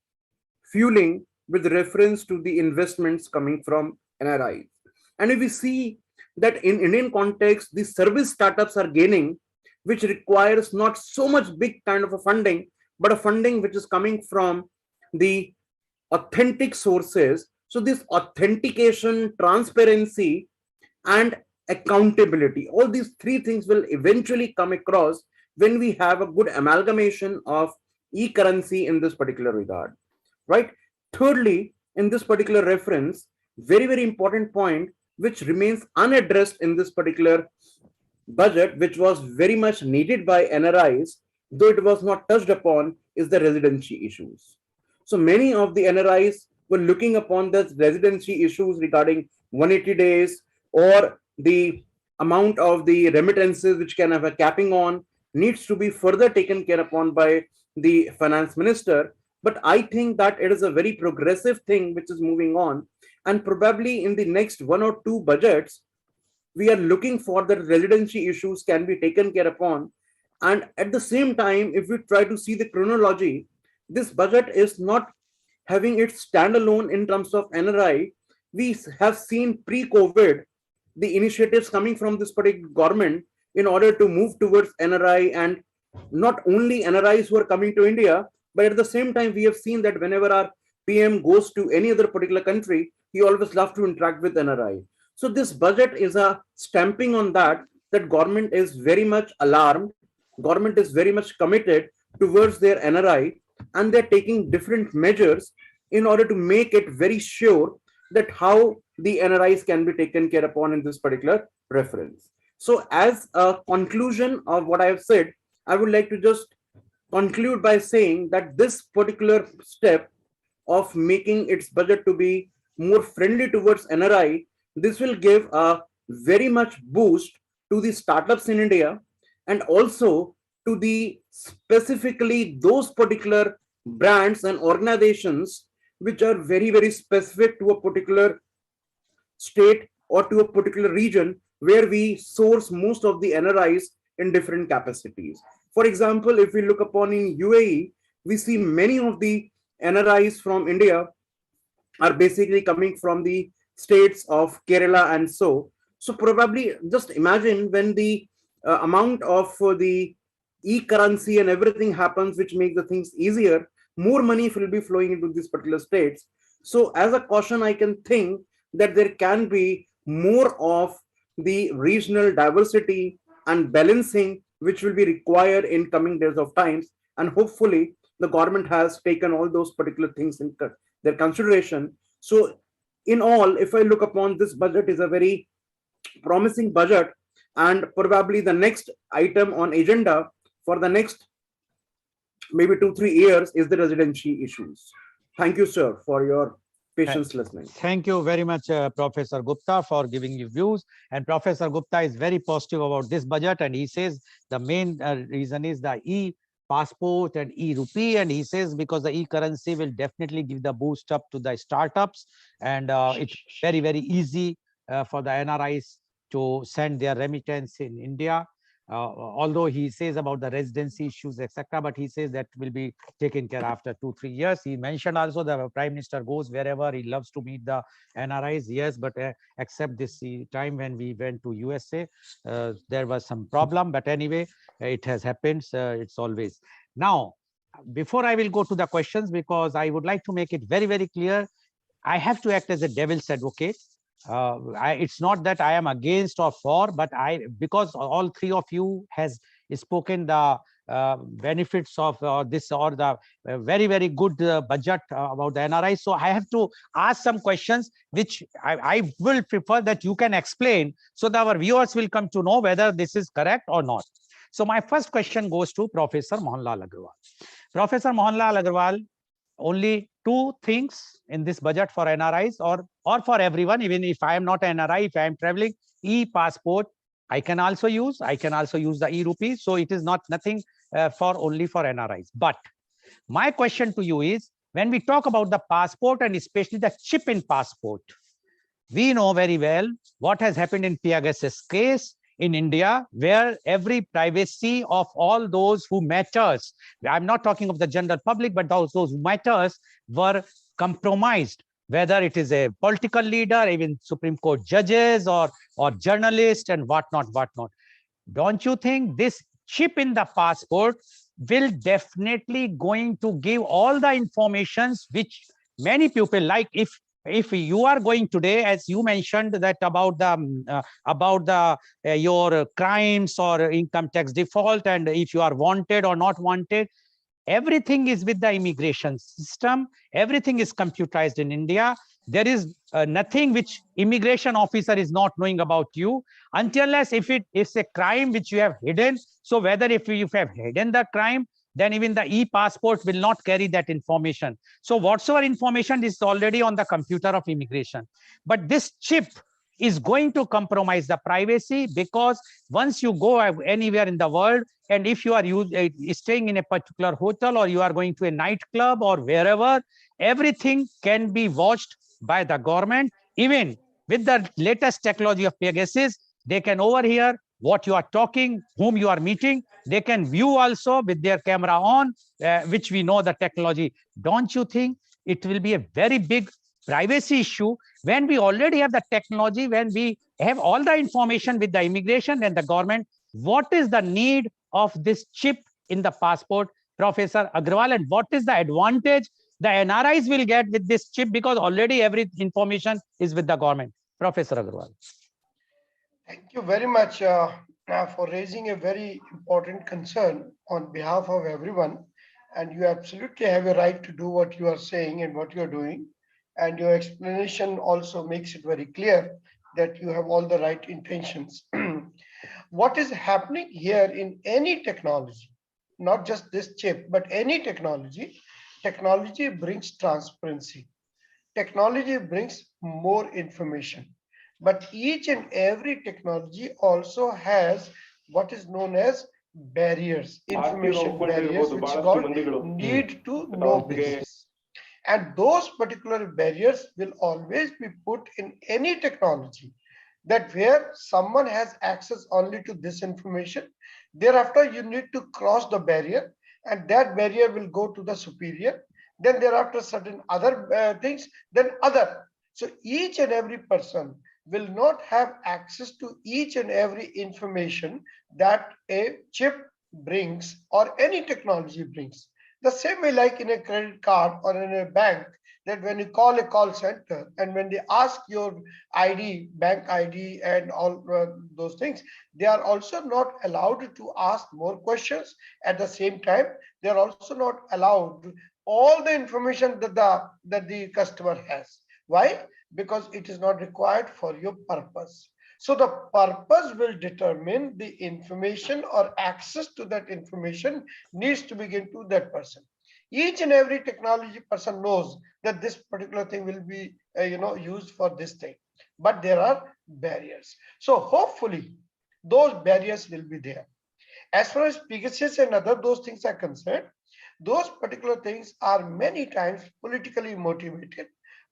fueling with reference to the investments coming from NRIs. And if we see that in Indian context, the service startups are gaining, which requires not so much big kind of a funding, but a funding which is coming from the authentic sources. So this authentication, transparency, and accountability, all these three things will eventually come across when we have a good amalgamation of e-currency in this particular regard, right? Thirdly, in this particular reference, very, very important point, which remains unaddressed in this particular budget, which was very much needed by NRIs, though it was not touched upon, is the residency issues. So many of the NRIs were looking upon the residency issues regarding 180 days or the amount of the remittances which can have a capping on needs to be further taken care upon by the finance minister. But I think that it is a very progressive thing which is moving on. And probably in the next 1 or 2 budgets, we are looking for the residency issues can be taken care upon. And at the same time, if we try to see the chronology, this budget is not having its standalone in terms of NRI. We have seen pre-COVID the initiatives coming from this particular government in order to move towards NRI, and not only NRIs who are coming to India, but at the same time, we have seen that whenever our PM goes to any other particular country, he always loves to interact with NRI. So this budget is a stamping on that, that government is very much alarmed, government is very much committed towards their NRI, and they're taking different measures in order to make it very sure that how the NRIs can be taken care upon in this particular reference. So as a conclusion of what I have said, I would like to just conclude by saying that this particular step of making its budget to be more friendly towards NRI, this will give a very much boost to the startups in India, and also to the specifically those particular brands and organizations which are very, very specific to a particular state or to a particular region where we source most of the NRIs in different capacities. For example, if we look upon in UAE, we see many of the NRIs from India are basically coming from the states of Kerala and so. So probably just imagine when the amount of the e-currency and everything happens, which makes the things easier, more money will be flowing into these particular states. So as a caution, I can think that there can be more of the regional diversity and balancing which will be required in coming days of times. And hopefully the government has taken all those particular things in their consideration. So in all, if I look upon this budget is a very promising budget, and probably the next item on agenda for the next maybe 2-3 years is the residency issues. Thank you, sir, for your patience listening.
Thank you very much, Professor Gupta, for giving your views. And Professor Gupta is very positive about this budget, and he says the main reason is the e-passport and e-rupee, and he says because the e-currency will definitely give the boost up to the startups, and it's very, very easy for the NRIs to send their remittance in India. Although he says about the residency issues, etc., but he says that will be taken care after 2-3 years. He mentioned also the Prime Minister goes wherever, he loves to meet the NRIs. Yes, but except this time when we went to USA, there was some problem. But anyway, it has happened. It's always. Now, before I will go to the questions, because I would like to make it very, very clear, I have to act as a devil's advocate. It's not that I am against or for, but because all three of you has spoken the benefits of this or the very, very good budget about the NRI. So I have to ask some questions which I will prefer that you can explain, so that our viewers will come to know whether this is correct or not. So my first question goes to Professor Mohanlal Agarwal. Professor Mohanlal Agarwal, only two things in this budget for NRIs or for everyone, even if I am not an NRI, if I am traveling, e-passport, I can also use the e-rupee. So it is not nothing only for NRIs. But my question to you is, when we talk about the passport and especially the chip in passport, we know very well what has happened in Pegasus case in India, where every privacy of all those who matters, I'm not talking of the general public, but those who matters were compromised, whether it is a political leader, even Supreme Court judges or journalists and whatnot. Don't you think this chip in the passport will definitely going to give all the informations which many people, like if you are going today, as you mentioned, that about your crimes or income tax default, and if you are wanted or not wanted, everything is with the immigration system. Everything is computerized in India. There is nothing which immigration officer is not knowing about you, unless if it's a crime which you have hidden. So whether if you have hidden the crime, then even the e-passport will not carry that information. So whatsoever information is already on the computer of immigration. But this chip is going to compromise the privacy, because once you go anywhere in the world, and if you are staying in a particular hotel or you are going to a nightclub or wherever, everything can be watched by the government. Even with the latest technology of Pegasus, they can overhear what you are talking, whom you are meeting. They can view also with their camera on, which we know the technology. Don't you think it will be a very big privacy issue when we already have the technology, when we have all the information with the immigration and the government? What is the need of this chip in the passport, Professor Agrawal, and what is the advantage the NRIs will get with this chip, because already every information is with the government? Professor Agrawal.
Thank you very much for raising a very important concern on behalf of everyone. And you absolutely have a right to do what you are saying and what you are doing. And your explanation also makes it very clear that you have all the right intentions. What is happening here in any technology, not just this chip, but any technology, technology brings transparency. Technology brings more information. But each and every technology also has what is known as barriers, information barriers, which is called need to know basis. And those particular barriers will always be put in any technology, that where someone has access only to this information, thereafter you need to cross the barrier, and that barrier will go to the superior, then thereafter certain other things, then other. So each and every person will not have access to each and every information that a chip brings or any technology brings. The same way like in a credit card or in a bank, that when you call a call center and when they ask your ID, bank ID and all those things, they are also not allowed to ask more questions. At the same time, they are also not allowed all the information that the customer has. Why? Because it is not required for your purpose. So the purpose will determine the information or access to that information needs to be given to that person. Each and every technology person knows that this particular thing will be used for this thing, but there are barriers. So hopefully those barriers will be there. As far as Pegasus and other those things are concerned, those particular things are many times politically motivated.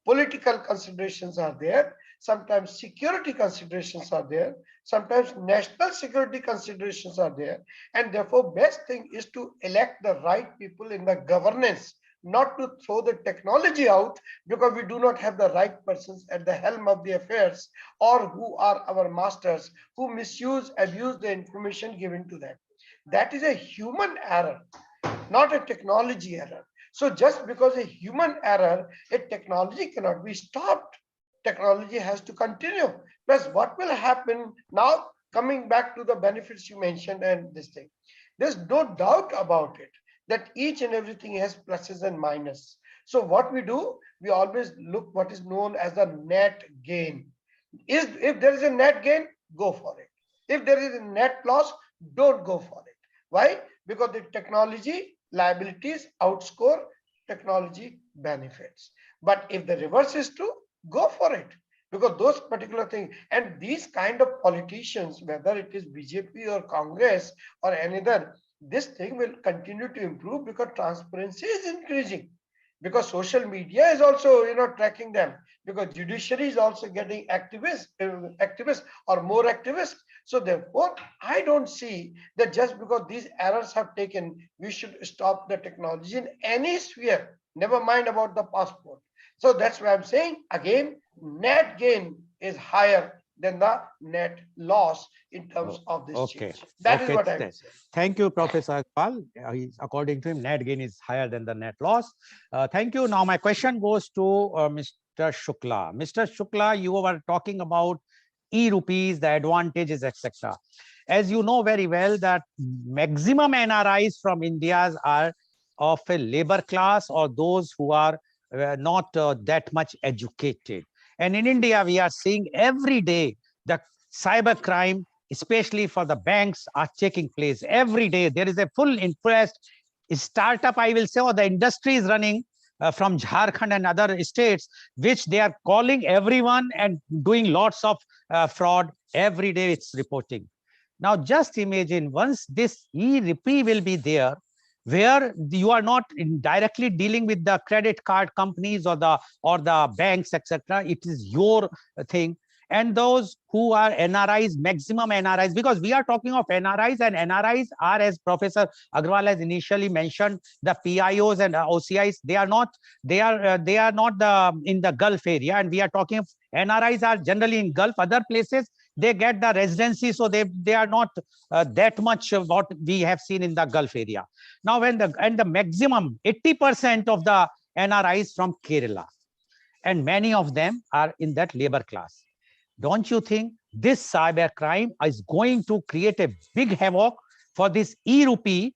Political considerations are there. Sometimes security considerations are there. Sometimes national security considerations are there. And therefore, best thing is to elect the right people in the governance, not to throw the technology out because we do not have the right persons at the helm of the affairs, or who are our masters, who misuse, abuse the information given to them. That is a human error, not a technology error. So just because a human error, a technology cannot be stopped. Technology has to continue. Plus, what will happen now, coming back to the benefits you mentioned and this thing, there's no doubt about it that each and everything has pluses and minuses. So what we do, we always look what is known as the net gain. If there is a net gain, go for it. If there is a net loss, don't go for it. Why? Because the technology liabilities outscore technology benefits. But if the reverse is true, go for it, because those particular things and these kind of politicians, whether it is BJP or Congress or any other, this thing will continue to improve because transparency is increasing, because social media is also tracking them, because judiciary is also getting activists or more activists. So therefore, I don't see that just because these errors have taken, we should stop the technology in any sphere, never mind about the passport. So that's why I'm saying again, net gain is higher than the net loss in terms of this change. That is what I would say.
Thank you, Professor Agrawal. According to him, net gain is higher than the net loss. Thank you. Now my question goes to Mr. Shukla. Mr. Shukla, you were talking about e-rupees, the advantages, etc. As you know very well that maximum NRIs from India are of a labor class or those who are not that much educated. And in India, we are seeing every day the cyber crime, especially for the banks, are taking place. Every day there is a full interest startup, I will say, or the industry is running from Jharkhand and other states, which they are calling everyone and doing lots of fraud. Every day it's reporting. Now just imagine, once this e-rupee will be there, where you are not directly dealing with the credit card companies or the banks, etc. It is your thing. And those who are NRIs, maximum NRIs, because we are talking of NRIs, and NRIs are, as Professor Agrawal has initially mentioned, the PIOs and OCIs. They are not in the Gulf area, and we are talking of NRIs are generally in Gulf. Other places they get the residency, so they are not that much what we have seen in the Gulf area. Now, when the maximum 80% of the NRIs from Kerala, and many of them are in that labor class. Don't you think this cyber crime is going to create a big havoc for this e-rupee?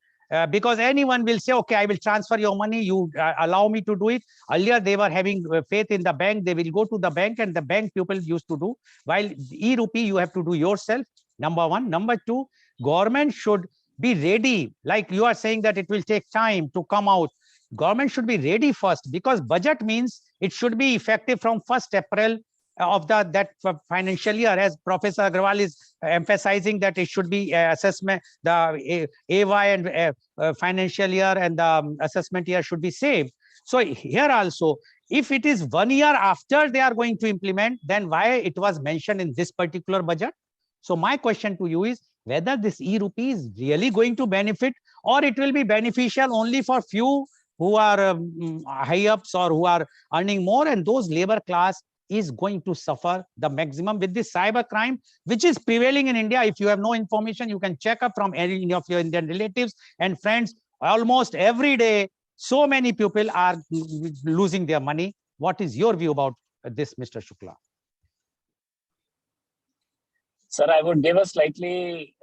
Because anyone will say, okay, I will transfer your money, you allow me to do it. Earlier, they were having faith in the bank. They will go to the bank, and the bank people used to do. While e-rupee, you have to do yourself, number one. Number two, government should be ready. Like you are saying that it will take time to come out. Government should be ready first, because budget means it should be effective from 1st April of that financial year, as Professor Agrawal is emphasizing that it should be assessment, the AY and financial year and the assessment year should be same. So here also, if it is 1 year after they are going to implement, then why it was mentioned in this particular budget? So my question to you is whether this e-rupee is really going to benefit, or it will be beneficial only for few who are high ups or who are earning more, and those labor class is going to suffer the maximum with this cyber crime, which is prevailing in India. If you have no information, you can check up from any of your Indian relatives and friends. Almost every day, so many people are losing their money. What is your view about this, Mr. Shukla?
Sir, I would give a slightly,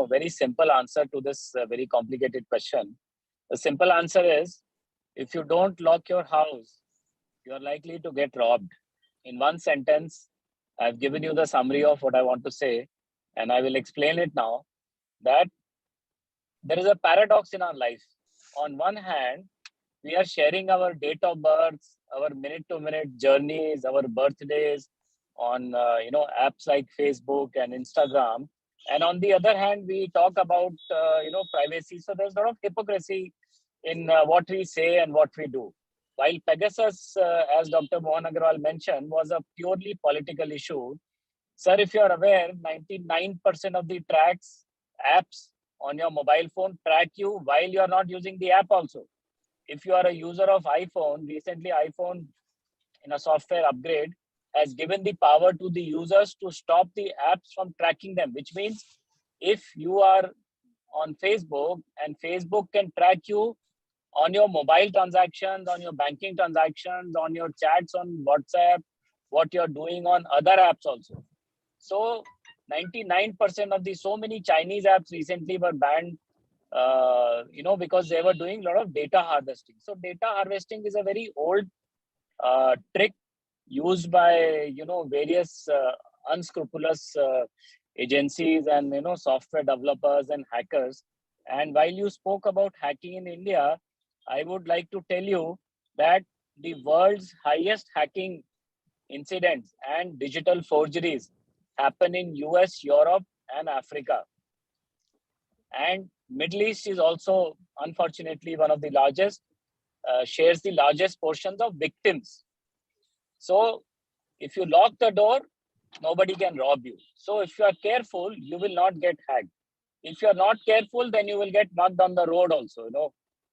very simple answer to this very complicated question. The simple answer is, if you don't lock your house, you are likely to get robbed. In one sentence, I've given you the summary of what I want to say, and I will explain it now, that there is a paradox in our life. On one hand, we are sharing our date of birth, our minute-to-minute journeys, our birthdays on apps like Facebook and Instagram. And on the other hand, we talk about privacy. So there's a lot of hypocrisy in what we say and what we do. While Pegasus, as Dr. Mohan Agrawal mentioned, was a purely political issue, sir, if you are aware, 99% of the apps on your mobile phone track you while you are not using the app also. If you are a user of iPhone, recently iPhone, in a software upgrade, has given the power to the users to stop the apps from tracking them, which means if you are on Facebook and Facebook can track you on your mobile transactions, on your banking transactions, on your chats on WhatsApp, what you're doing on other apps also. So 99% of so many Chinese apps recently were banned, because they were doing a lot of data harvesting. So data harvesting is a very old trick used by, various unscrupulous agencies and, software developers and hackers. And while you spoke about hacking in India, I would like to tell you that the world's highest hacking incidents and digital forgeries happen in US, Europe, and Africa. And Middle East is also, unfortunately, one of the largest, shares the largest portions of victims. So if you lock the door, nobody can rob you. So if you are careful, you will not get hacked. If you are not careful, then you will get mugged on the road also,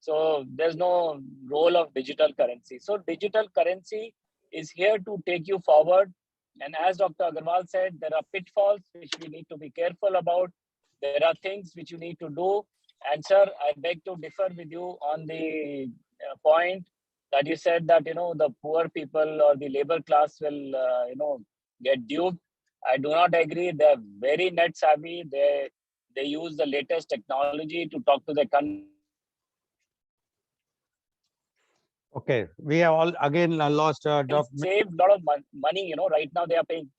So there's no role of digital currency. So digital currency is here to take you forward. And as Dr. Agrawal said, there are pitfalls which we need to be careful about. There are things which you need to do. And sir, I beg to differ with you on the point that you said that, the poor people or the labor class will, get duped. I do not agree. They're very net savvy. They use the latest technology to talk to the country.
Okay, we have all again lost.
Save a lot of money. Right now they are paying.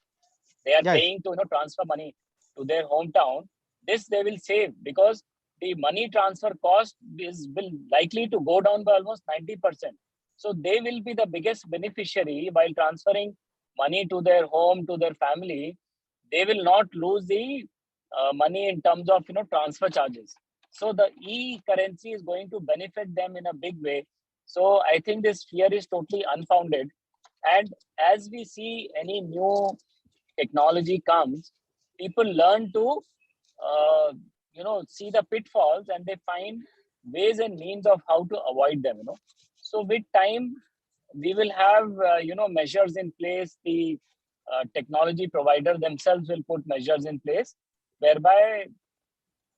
They are paying to transfer money to their hometown. This they will save because the money transfer cost will likely to go down by almost 90%. So they will be the biggest beneficiary while transferring money to their home, to their family. They will not lose the money in terms of transfer charges. So the e-currency is going to benefit them in a big way. So I think this fear is totally unfounded. And as we see any new technology comes, people learn to, see the pitfalls, and they find ways and means of how to avoid them. So with time, we will have, measures in place. The technology provider themselves will put measures in place whereby,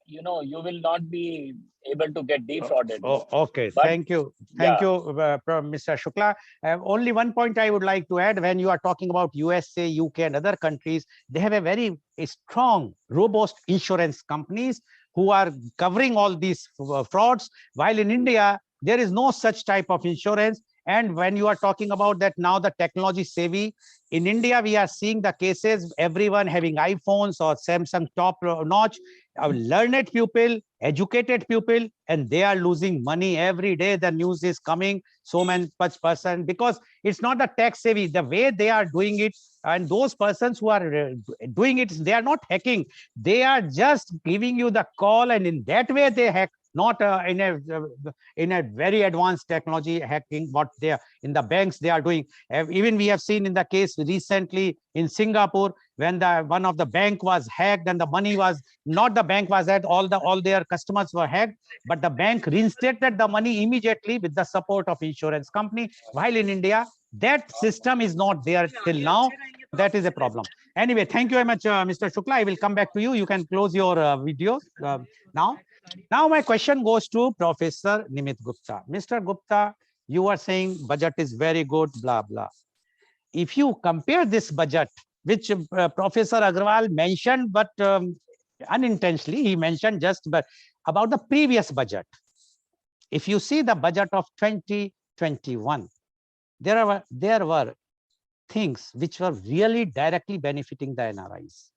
you will not be able to get defrauded.
Oh, okay.
But
Thank you. Thank you, Mr. Shukla. Only one point I would like to add: when you are talking about USA, UK, and other countries, they have a very strong, robust insurance companies who are covering all these frauds. While in India, there is no such type of insurance. And when you are talking about that now, the technology savvy in India, we are seeing the cases, everyone having iPhones or Samsung top notch, learned people, educated people, and they are losing money every day. The news is coming, so many person, because it's not the tech savvy, the way they are doing it. And those persons who are doing it, they are not hacking. They are just giving you the call, and in that way they hack, not in a very advanced technology hacking, what they are in the banks they are doing. Even we have seen in the case recently in Singapore, when one of the bank was hacked, and the money was not, the bank was hacked, all their customers were hacked, but the bank reinstated the money immediately with the support of insurance company. While in India, that system is not there till now. That is a problem. Anyway, thank you very much, Mr. Shukla. I will come back to you. You can close your video now. Now my question goes to Professor Nimit Gupta. Mr. Gupta, you are saying budget is very good, blah, blah. If you compare this budget, which Professor Agrawal mentioned, but unintentionally, he mentioned just about the previous budget. If you see the budget of 2021, there were things which were really directly benefiting the NRIs.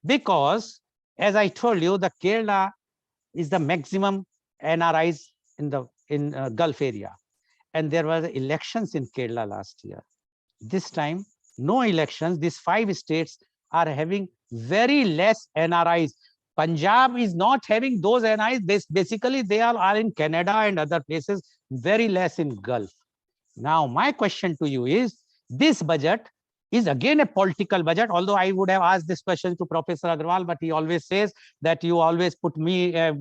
Because, as I told you, the Kerala is the maximum NRIs in Gulf area. And there were elections in Kerala last year. This time, no elections. These 5 states are having very less NRIs. Punjab is not having those NRIs. Basically, they are in Canada and other places, very less in Gulf. Now, my question to you is, this budget is again a political budget, although I would have asked this question to Professor Agrawal, but he always says that you always put me a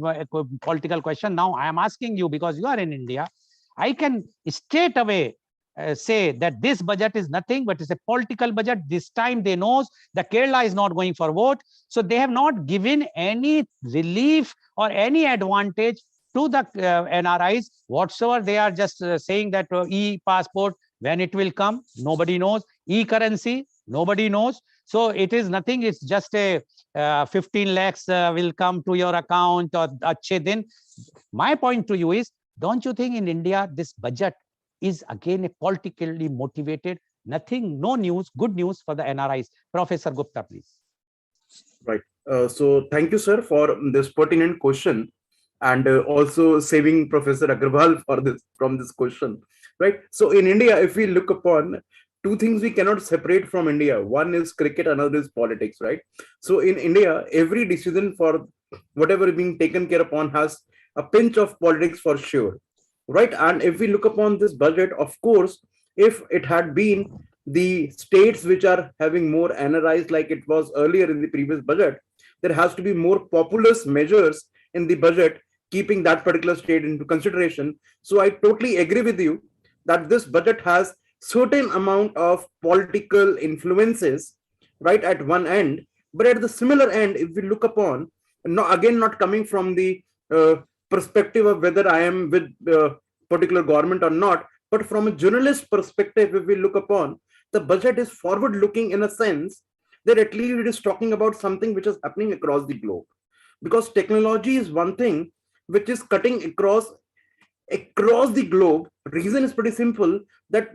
political question. Now I am asking you, because you are in India, I can straight away say that this budget is nothing but it's a political budget. This time they know that Kerala is not going for vote, so they have not given any relief or any advantage to the NRIs whatsoever. They are just saying that e-passport, when it will come, nobody knows. E-currency, nobody knows. So it is nothing. It's just a 15 lakhs will come to your account or achhe din. My point to you is, don't you think in India this budget is again a politically motivated? Nothing, no news, good news for the NRIs. Professor Gupta, please.
Right. So thank you, sir, for this pertinent question, and also saving Professor Agrawal for this from this question. Right. So in India, if we look upon two things we cannot separate from India. One is cricket, another is politics, right? So in India, every decision for whatever is being taken care upon has a pinch of politics for sure, right? And if we look upon this budget, of course, if it had been the states which are having more NRIs like it was earlier in the previous budget, there has to be more populous measures in the budget, keeping that particular state into consideration. So I totally agree with you that this budget has certain amount of political influences, right, at one end, but at the similar end, if we look upon, not coming from the perspective of whether I am with particular government or not, but from a journalist perspective, if we look upon, the budget is forward looking in a sense that at least it is talking about something which is happening across the globe, because technology is one thing which is cutting across the globe. Reason is pretty simple, that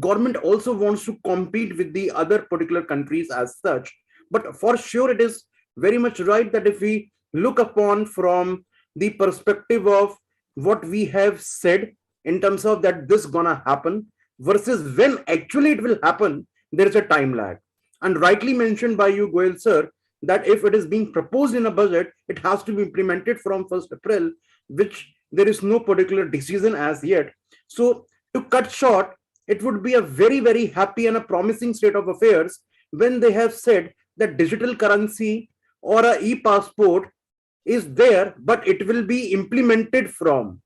government also wants to compete with the other particular countries as such. But for sure, it is very much right that if we look upon from the perspective of what we have said in terms of that this gonna happen versus when actually it will happen, there is a time lag. And rightly mentioned by you, Goel sir, that if it is being proposed in a budget, it has to be implemented from 1st April, which there is no particular decision as yet. So to cut short, it would be a very, very happy and a promising state of affairs when they have said that digital currency or a e-passport is there, but it will be implemented from,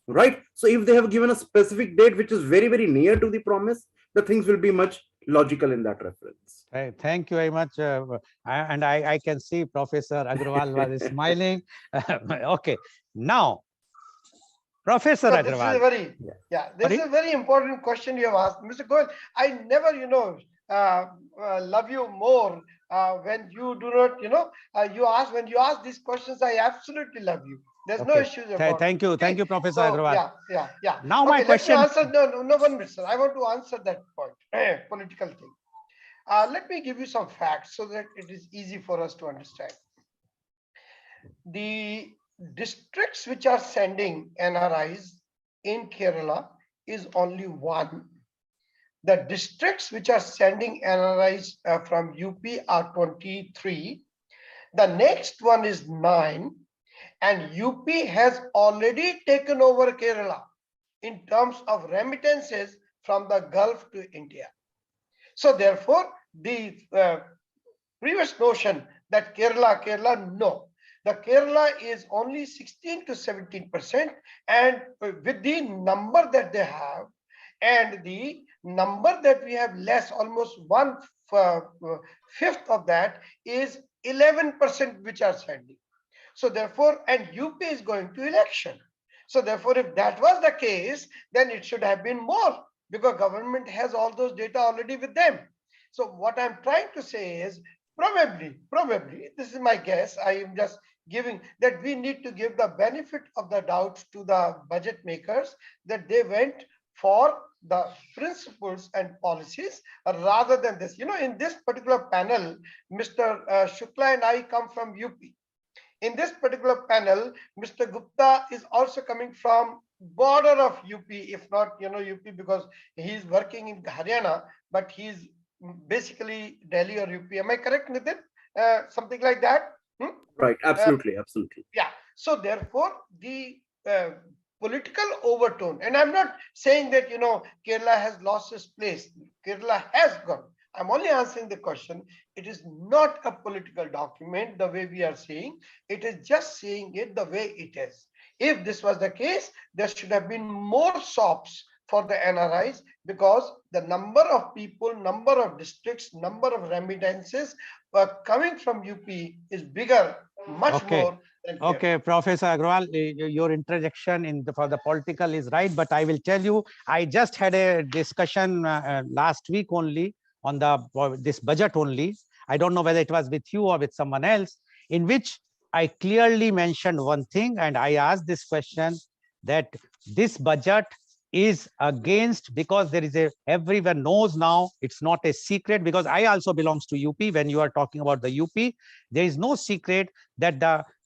right? So if they have given a specific date which is very, very near to the promise, the things will be much logical in that reference.
Thank you very much. I can see Professor Agrawal was smiling. Okay, now, Professor
So this is a
Agrawal.
very, this is a very important question you have asked, Mr. Goel. I never, love you more when you do not, when you ask these questions. I absolutely love you. There's no issues about
Thank you, Professor
so,
Agrawal.
Yeah.
Now my question.
Let me answer. No, 1 minute, sir. I want to answer that point. Political thing. Let me give you some facts so that it is easy for us to understand. The districts which are sending NRIs in Kerala is only one. The districts which are sending NRIs from UP are 23. The next one is 9. And UP has already taken over Kerala in terms of remittances from the Gulf to India. So therefore, the previous notion that Kerala, no. The Kerala is only 16 to 17%, and with the number that they have and the number that we have less, almost 1/5 of that is 11% which are sending. So therefore, and UP is going to election. So therefore, if that was the case, then it should have been more because government has all those data already with them. So what I'm trying to say is probably, this is my guess, I am just giving that we need to give the benefit of the doubt to the budget makers that they went for the principles and policies rather than this. In this particular panel, Mr. Shukla and I come from UP. In this particular panel, Mr. Gupta is also coming from border of UP, if not, UP, because he is working in Haryana, but he's basically Delhi or UP. Am I correct, Nitin? Something like that?
Right, absolutely.
Yeah. So therefore, the political overtone, and I'm not saying that, Kerala has lost its place. Kerala has gone. I'm only answering the question. It is not a political document the way we are saying. It is just saying it the way it is. If this was the case, there should have been more SOPs for the NRIs because the number of people, number of districts, number of remittances coming from UP is bigger, much more.
Okay, Professor Agrawal, your interjection for the political is right, but I will tell you, I just had a discussion last week only on this budget only. I don't know whether it was with you or with someone else, in which I clearly mentioned one thing, and I asked this question that this budget is against, because there is everyone knows now, it's not a secret, because I also belongs to UP. When you are talking about the UP, there is no secret that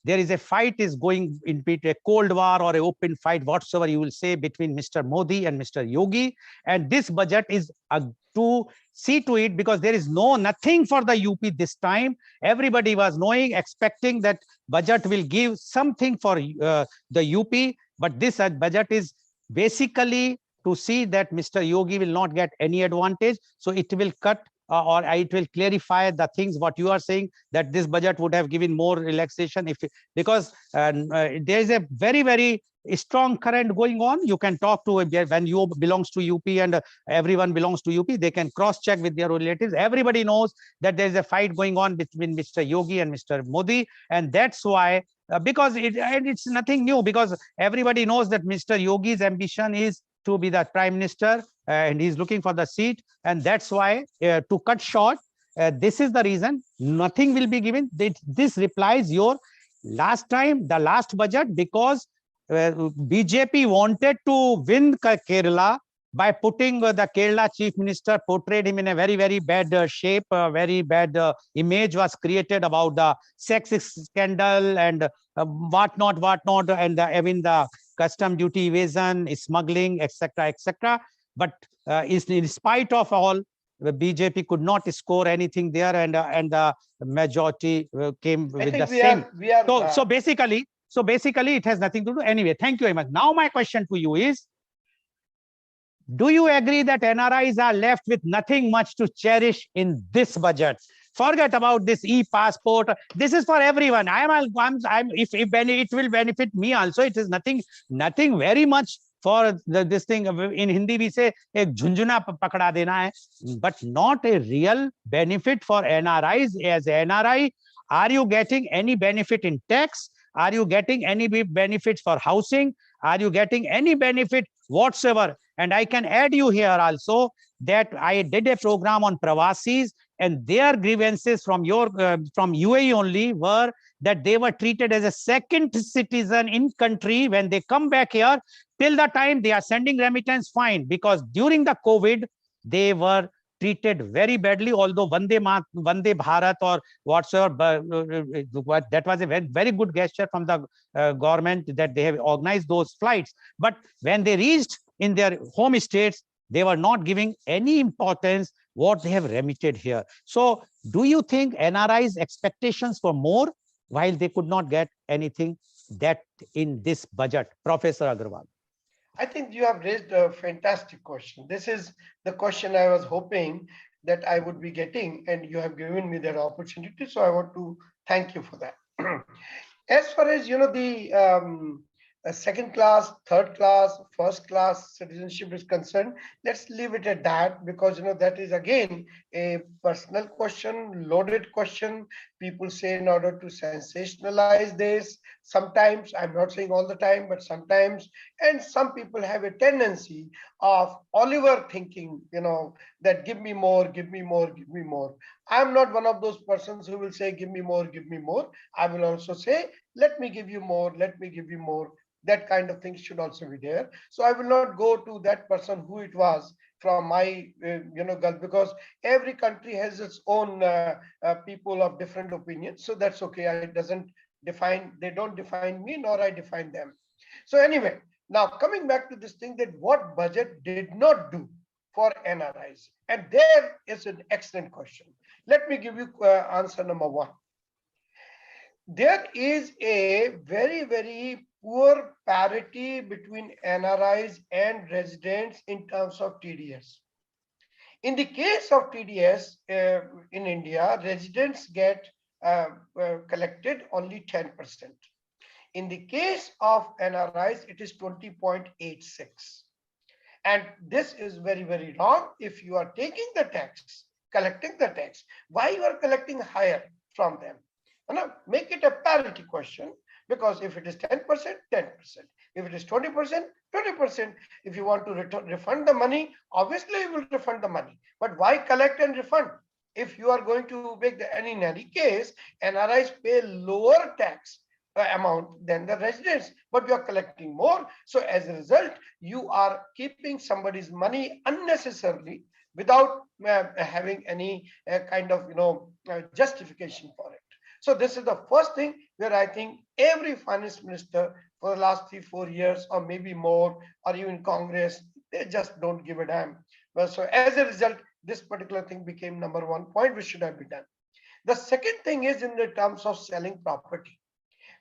there is a fight is going in between, a cold war or an open fight, whatsoever you will say, between Mr. Modi and Mr. Yogi. And this budget is to see to it, because there is nothing for the UP this time. Everybody was knowing, expecting that budget will give something for the UP, but this budget is basically to see that Mr. Yogi will not get any advantage. So it will cut or it will clarify the things what you are saying, that this budget would have given more relaxation because there is a very, very strong current going on. You can talk to when you belongs to UP and everyone belongs to UP, they can cross check with their relatives. Everybody knows that there is a fight going on between Mr. Yogi and Mr. Modi, and that's why because it's nothing new, because everybody knows that Mr. Yogi's ambition is to be the prime minister and he's looking for the seat, and that's why to cut short, this is the reason nothing will be given. This replies your last time, the last budget, because BJP wanted to win Kerala by putting the Kerala chief minister, portrayed him in a very, very bad shape, very bad image was created about the sex scandal and whatnot, and even the custom duty evasion, smuggling, etc., etc. But in spite of all, the BJP could not score anything there, and the majority came
I
with the
think
same.
we are
So basically, it has nothing to do. Anyway, thank you very much. Now my question to you is, do you agree that NRIs are left with nothing much to cherish in this budget? Forget about this e-passport. This is for everyone. If it will benefit me also. It is nothing very much for this thing. In Hindi we say ek jhunjhuna pakda dena hai, but not a real benefit for NRIs. As NRI, are you getting any benefit in tax? Are you getting any benefits for housing? Are you getting any benefit whatsoever? And I can add you here also that I did a program on Pravasis, and their grievances from UAE only were that they were treated as a second citizen in country. When they come back here, till the time they are sending remittance, fine, because during the COVID they were treated very badly. Although Vande Bharat or whatsoever, that was a very good gesture from the government that they have organized those flights. But when they reached in their home states, they were not giving any importance what they have remitted here. So do you think NRI's expectations for more while they could not get anything that in this budget? Professor Agarwal.
I think you have raised a fantastic question. This is the question I was hoping that I would be getting, and you have given me that opportunity. So I want to thank you for that. As far as the second class, third class, first class citizenship is concerned, let's leave it at that, because that is again a personal question, loaded question. People say in order to sensationalize this, sometimes, I'm not saying all the time, but sometimes, and some people have a tendency of Oliver thinking, that give me more, give me more, give me more. I'm not one of those persons who will say give me more, give me more. I will also say, let me give you more, let me give you more. That kind of thing should also be there. So I will not go to that person who it was from my Gulf, because every country has its own people of different opinions. So that's okay. They don't define me, nor I define them. So anyway, now coming back to this thing, that what budget did not do for NRIs, and there is an excellent question. Let me give you answer number one. There is a very poor parity between NRIs and residents in terms of TDS. In the case of TDS in India, residents get collected only 10%. In the case of NRIs, it is 20.86. And this is very wrong. If you are taking the tax, collecting the tax, why you are collecting higher from them? Make it a parity question, because if it is 10%, 10%. If it is 20%, 20%. If you want to refund the money, obviously you will refund the money. But why collect and refund? If you are going to make in any case, NRIs pay lower tax amount than the residents, but you are collecting more. So as a result, you are keeping somebody's money unnecessarily without having any kind of justification for it. So this is the first thing where I think every finance minister for the last 3-4 years, or maybe more, or even Congress, they just don't give a damn. Well, so as a result, this particular thing became number one point which should have been done. The second thing is in the terms of selling property.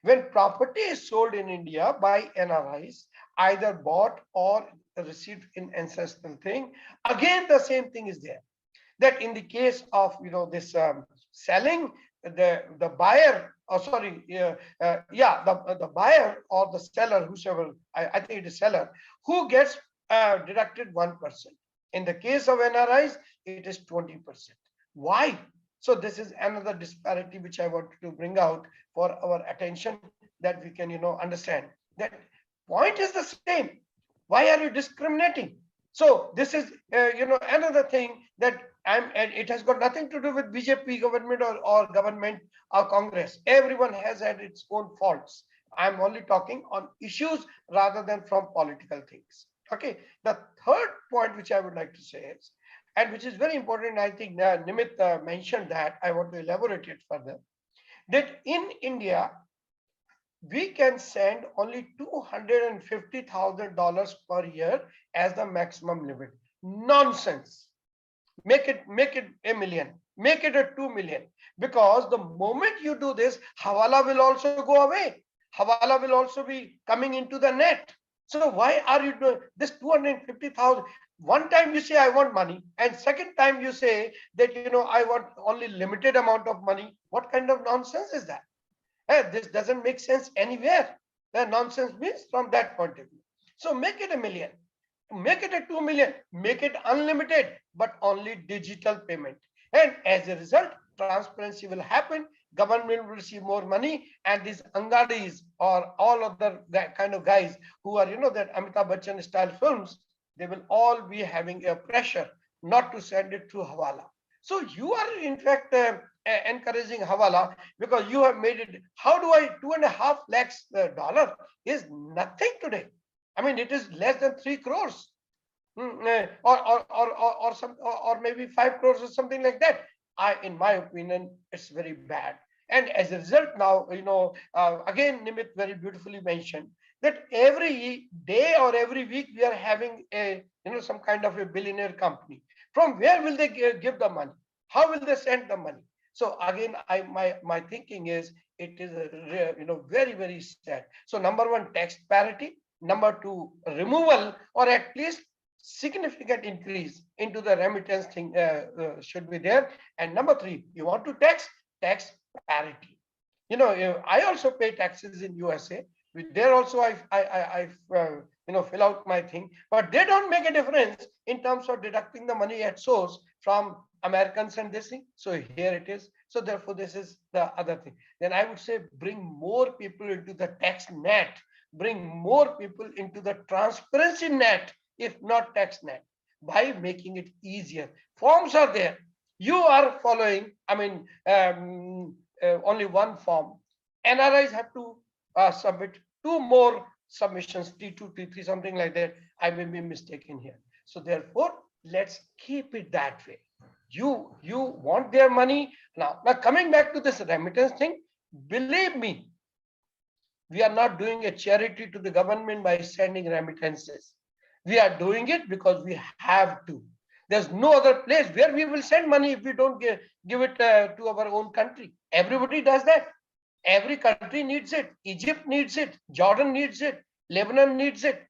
When property is sold in India by NRIs, either bought or received in ancestral thing, again the same thing is there. That in the case of this selling, the buyer, the buyer or the seller, whosoever, I think it is seller, who gets deducted 1%. In the case of NRIs, it is 20%. Why? So this is another disparity which I wanted to bring out for our attention, that we can understand. That point is the same. Why are you discriminating? So this is another thing that it has got nothing to do with BJP government or government or Congress. Everyone has had its own faults. I'm only talking on issues rather than from political things. Okay. The third point which I would like to say is, and which is very important, I think Nimit mentioned that, I want to elaborate it further, that in India, we can send only $250,000 per year as the maximum limit. Nonsense. make it a million, make it a 2 million, because the moment you do this, hawala will also go away. Hawala will also be coming into the net. So why are you doing this 250,000? One time you say I want money, and second time you say that I want only limited amount of money. What kind of nonsense is that? This doesn't make sense anywhere. The nonsense means from that point of view. So make it a million, make it a 2 million, make it unlimited, but only digital payment. And as a result, transparency will happen, government will receive more money, and these angadis or all other that kind of guys who are, that Amitabh Bachchan style films, they will all be having a pressure not to send it through Hawala. So you are in fact encouraging Hawala because you have made it. How do I 2.5 lakhs dollar is nothing today. I mean, it is less than 3 crores. Or maybe 5 crores or something like that. In my opinion, it's very bad. And as a result, now again, Nimit very beautifully mentioned that every day or every week we are having a some kind of a billionaire company. From where will they give the money? How will they send the money? So again, my thinking is it is very very sad. So number one, tax parity. Number two, removal or at least significant increase into the remittance thing should be there. And number three, you want to tax parity. I also pay taxes in USA. There also I fill out my thing, but they don't make a difference in terms of deducting the money at source from Americans and this thing. So here it is. So therefore, this is the other thing. Then I would say bring more people into the tax net, bring more people into the transparency net, if not tax net, by making it easier. Forms are there. You are following, only one form. NRIs have to submit 2 more submissions, T2, T3, something like that. I may be mistaken here. So therefore, let's keep it that way. You want their money. Now coming back to this remittance thing, believe me, we are not doing a charity to the government by sending remittances. We are doing it because we have to. There's no other place where we will send money if we don't give it to our own country. Everybody does that. Every country needs it. Egypt needs it. Jordan needs it. Lebanon needs it.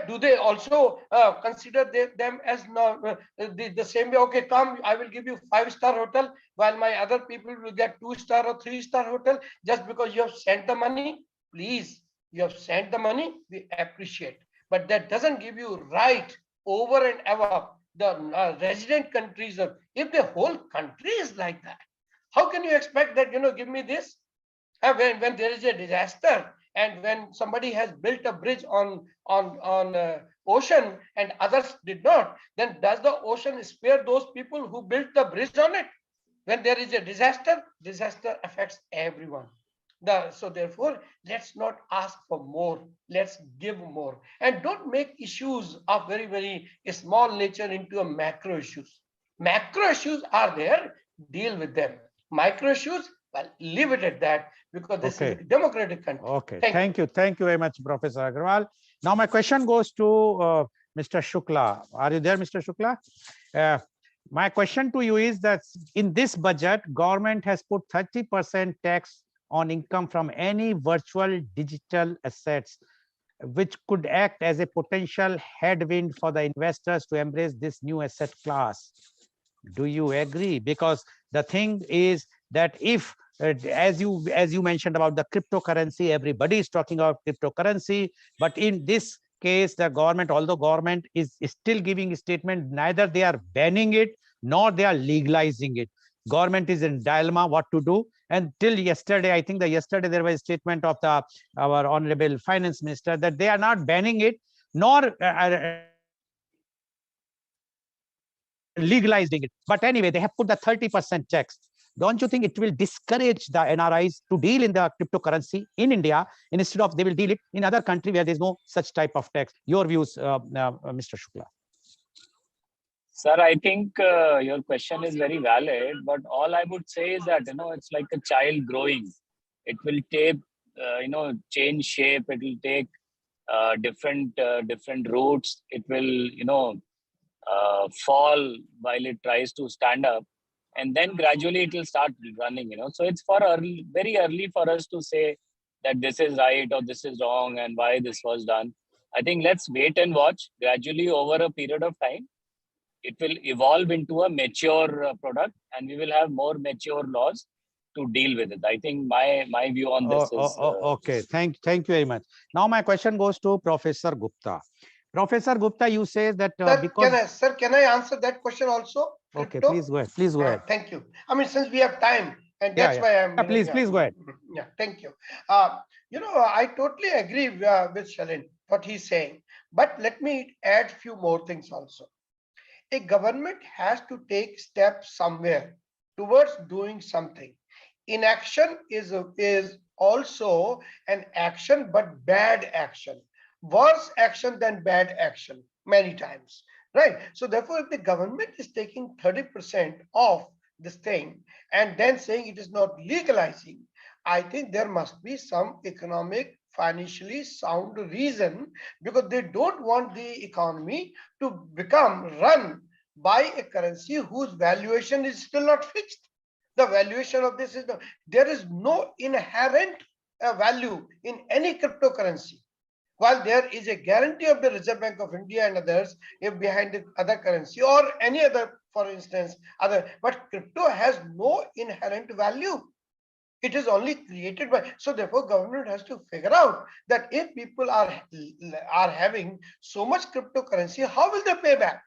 Do they also consider them as the same way? Okay, come, I will give you 5-star hotel while my other people will get 2-star or 3-star hotel just because you have sent the money. Please, you have sent the money. We appreciate, but that doesn't give you right over and above the resident countries. If the whole country is like that, how can you expect that give me this? When there is a disaster and when somebody has built a bridge on ocean and others did not, then does the ocean spare those people who built the bridge on it? When there is a disaster affects everyone. So therefore, let's not ask for more, let's give more, and don't make issues of very very small nature into a macro issues. Macro issues are there, deal with them. Micro issues, well, leave it at that, because this is a democratic country.
Okay, thank you very much, Professor Agarwal. Now my question goes to Mr. Shukla. Are you there, Mr. Shukla? My question to you is that in this budget, government has put 30% tax on income from any virtual digital assets, which could act as a potential headwind for the investors to embrace this new asset class. Do you agree? Because the thing is that if, as you mentioned about the cryptocurrency, everybody is talking about cryptocurrency, but in this case, the government, although government is still giving a statement, neither they are banning it nor they are legalizing it. Government is in dilemma what to do. And till yesterday, I think that yesterday there was a statement of our honorable finance minister that they are not banning it nor legalizing it. But anyway, they have put the 30% tax. Don't you think it will discourage the NRIs to deal in the cryptocurrency in India, instead of they will deal it in other country where there's no such type of tax? Your views, Mr. Shukla.
Sir, I think your question is very valid, but all I would say is that, it's like a child growing. It will take, change shape. It will take different routes. It will, fall while it tries to stand up, and then gradually it will start running. So it's very early for us to say that this is right or this is wrong and why this was done. I think let's wait and watch. Gradually, over a period of time, it will evolve into a mature product, and we will have more mature laws to deal with it. I think my view on this is
okay. Thank you very much. Now my question goes to Professor Gupta. Professor Gupta, you say that
Sir, can I answer that question also?
Okay,
Crypto?
please go ahead. Please go ahead.
Thank you. I mean, since we have time, and that's why I'm.
Please go ahead.
Yeah, thank you. I totally agree with Shalin what he's saying, but let me add few more things also. A government has to take steps somewhere towards doing something. Inaction is also an action, but bad action, worse action than bad action many times, right? So therefore, if the government is taking 30% of this thing and then saying it is not legalizing, I think there must be some economic, financially sound reason, because they don't want the economy to become run by a currency whose valuation is still not fixed. The valuation of this is there is no inherent value in any cryptocurrency. While there is a guarantee of the Reserve Bank of India and others if behind the other currency or any other, for instance, but crypto has no inherent value. It is only created by, so therefore government has to figure out that if people are having so much cryptocurrency, how will they pay back?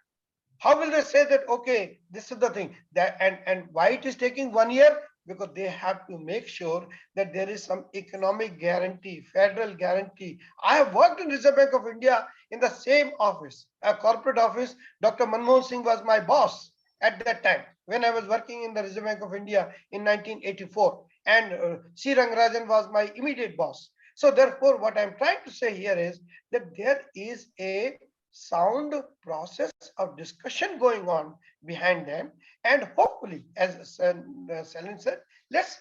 How will they say that, okay, this is the thing that, and why it is taking 1 year? Because they have to make sure that there is some economic guarantee, federal guarantee. I have worked in Reserve Bank of India in the same office, a corporate office. Dr. Manmohan Singh was my boss at that time when I was working in the Reserve Bank of India in 1984. And C. Rangarajan was my immediate boss. So therefore, what I'm trying to say here is that there is a sound process of discussion going on behind them, and hopefully, as Shalin said, let's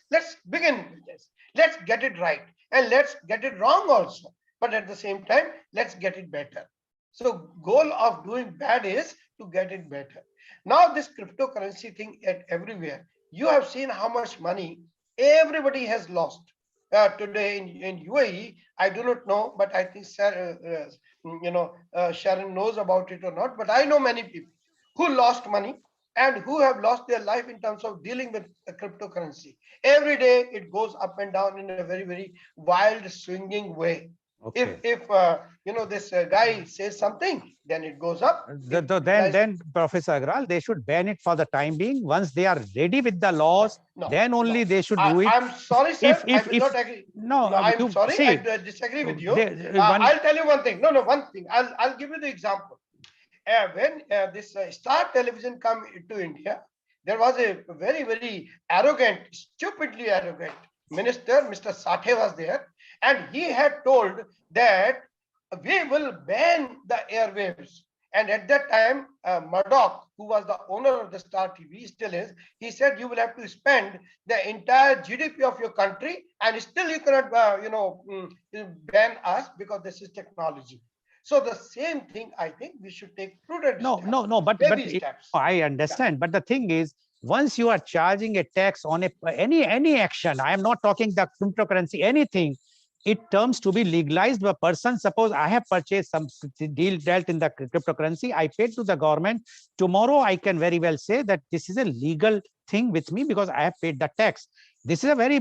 begin with this. Let's get it right, and let's get it wrong also. But at the same time, let's get it better. So goal of doing bad is to get it better. Now this cryptocurrency thing at everywhere, you have seen how much money everybody has lost. Today in UAE, I do not know, but I think Sharon knows about it or not. But I know many people who lost money and who have lost their life in terms of dealing with cryptocurrency. Every day it goes up and down in a very wild, swinging way. Okay. If this guy says something, then it goes up.
Then Professor Agrawal, they should ban it for the time being. Once they are ready with the laws, then only they should do it.
I'm sorry, sir. I will not agree. I'm sorry. I disagree with you. I'll tell you one thing. One thing. I'll give you the example. When this Star Television come to India, there was a very arrogant, stupidly arrogant minister, Mr. Sathe was there, and he had told that we will ban the airwaves. And at that time, Murdoch, who was the owner of the Star TV, still is, he said you will have to spend the entire GDP of your country, and still you cannot, ban us because this is technology. So the same thing, I think we should take prudent steps.
But I understand. But the thing is, once you are charging a tax on any action, I am not talking the cryptocurrency, anything, it terms to be legalized. The person, suppose I have purchased some deal dealt in the cryptocurrency, I paid to the government. Tomorrow, I can very well say that this is a legal thing with me because I have paid the tax. This is a very